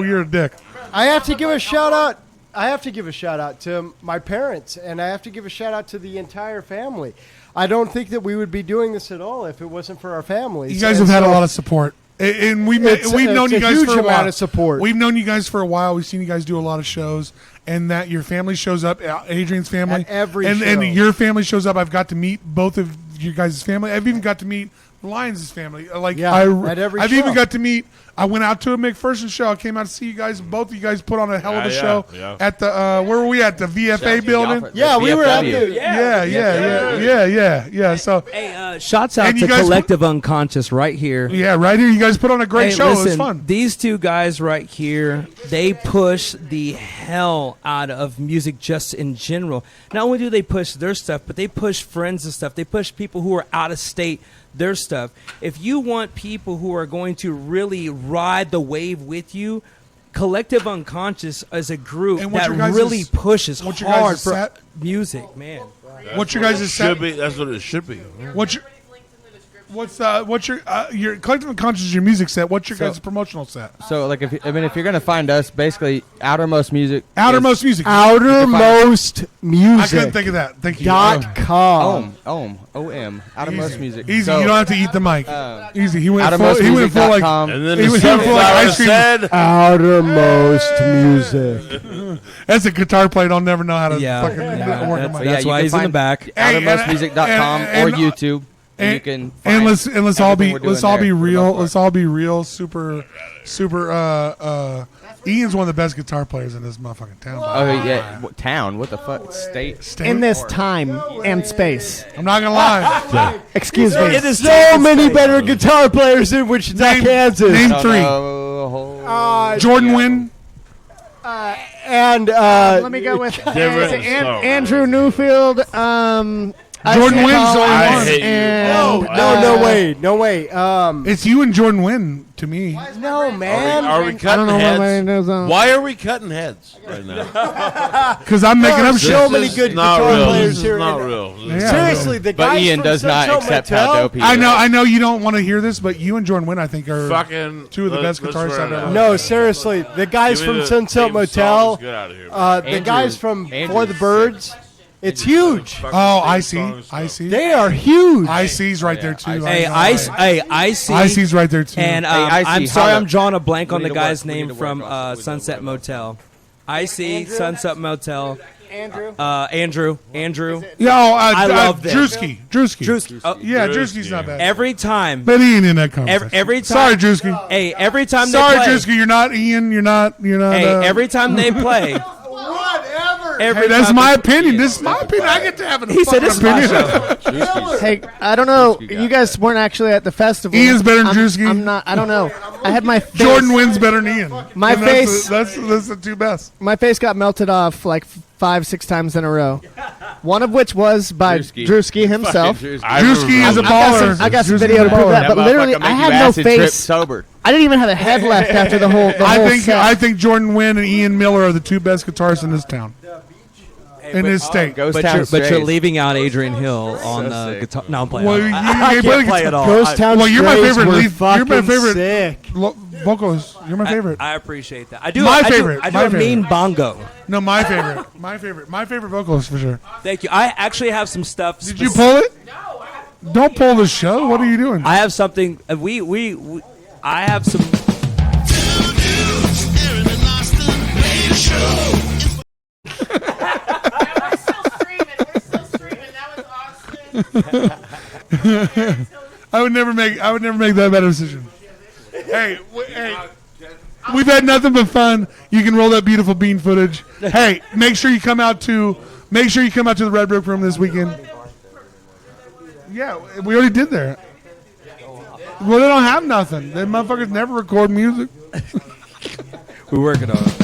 you're a dick. I have to give a shout out. I have to give a shout out to my parents, and I have to give a shout out to the entire family. I don't think that we would be doing this at all if it wasn't for our families. You guys have had a lot of support. And we've known you a guys huge for a amount while. of support. We've known you guys for a while. We've seen you guys do a lot of shows, and that your family shows up. Adrian's family, At every and show. your family shows up. I've got to meet both of you guys' family. I've even got to meet Lions is family. Like Yeah, at every I've show. even got to meet. I went out to a McPherson show. I came out to see you guys. Both of you guys put on a hell of a show at the where were we at the VFA building? Yeah, we were at the. Yeah. So Hey, shouts out And you to guys- Collective Unconscious right here. yeah, right here. You guys put on a great Hey, show. listen, It was fun. these two guys right here, they push the hell out of music just in general. Not only do they push their stuff, but they push friends and stuff. They push people who are out of state, their stuff. If you want people who are going to really ride the wave with you, Collective Unconscious is a group And what's that your guys' really pushes what's your guys' hard for set? music, man. What's your guys' It set? should be. That's what it should be. What's your Collective Unconscious is your music set? What's your guys' promotional set? So like if you're gonna find us, basically Outermost Music. Outermost Music. Outermost Music. I couldn't think of that. Thank you. .com. OM. Outermost Easy. Music. Easy. So, you don't have to eat the mic. Easy. He went full. He went full like. outermostmusic.com. And then He the was sunflower full like ice cream. said, Outermost Music. As a guitar player, I'll never know how to Yeah, fucking yeah, work a that's, mic. that's you why can he's in the find- back. Hey, outermostmusic.com and- or YouTube. And you can And find let's all be everything we're let's all doing be there for the real. most part. Let's all be real. Super. Ian's one of the best guitar players in this motherfucking town. Oh yeah, town. What the fuck? State. In this time and space. I'm not gonna lie. Excuse me. It is So many better guitar players in Wichita, Name- Kansas. name- I don't three. know. Jordan Wynn. And Let me go with Different song. Andrew Newfield. Jordan Isaac Wynn's the only Collins, one. I hate you. and, no way. It's you and Jordan Wynn to me. No, man. Are we I don't cutting know what my heads? name is. Why are we cutting heads right now? Because I'm making up There's shit. so many This good is not guitar real. players This is here. not real. Yeah. Seriously, the But guys Ian from does not Sunset accept Motel, how dope he is. I know you don't want to hear this, but you and Jordan Wynn, I think, are Fucking two of the best let's guitarists swear I've it ever out. heard. No, seriously, the guys Give me from the Sunset theme song. Motel, Let's get out of here. the Andrew- guys from Andrew's For the Birds, it's huge. Oh, I see. They are huge. IC's right there too. Hey, I see. IC's right there too. And Hey, I'm IC, sorry, holla. I'm drawing a blank on We the need to work- guy's we need name to work from on this. Sunset Motel. IC, Sunset Motel. Andrew. Andrew. I love them. Drewski. Oh, Yeah, Drewski's not bad. every time. But Ian in that conversation. Every time. Sorry, Drewski. Hey, every time Sorry, they play. Drewski. You're not Ian. You're not. Hey, every time they play. Every Hey, that's time my they- opinion. This is my opinion. I get to have a He said fucking it's my opinion. show. Hey, I don't know. Drewski guy. You guys weren't actually at the festival. Ian's better than I'm- Drewski. I'm not. I don't know. I had my face, Jordan Wynn's better than Ian. My And face- That's the two best. My face got melted off like 5-6 times in a row. One of which was by Drewski. Drewski himself. Drewski is a I got baller. I got some Drewski's video a to prove baller. that, but literally, I had no Trip face. sober. I didn't even have a head left after the whole. I think Jordan Wynn and Ian Miller are the two best guitarists in this town. In this state. Ghost But Town you're Strays. leaving out Adrian Hill on the sick. guitar. No, I'm playing. Well, I you can't play it all. Ghost Town Well, you're my Strays favorite were lead- you're my fucking favorite- sick. Vocalist. You're my favorite. I appreciate that. I do. My I do- favorite, I do my a mean favorite. bongo. No, my favorite. My favorite vocalist for sure. Thank you. I actually have some stuff. Did you pull it? Don't pull the show. What are you doing? I have something. I have some. We're still streaming. That was awesome. I would never make that bad decision. Hey, we've had nothing but fun. You can roll that beautiful bean footage. Hey, make sure you come out to the Red Brick Room this weekend. Yeah, we already did there. Well, they don't have nothing. They motherfuckers never record music. We're working on it.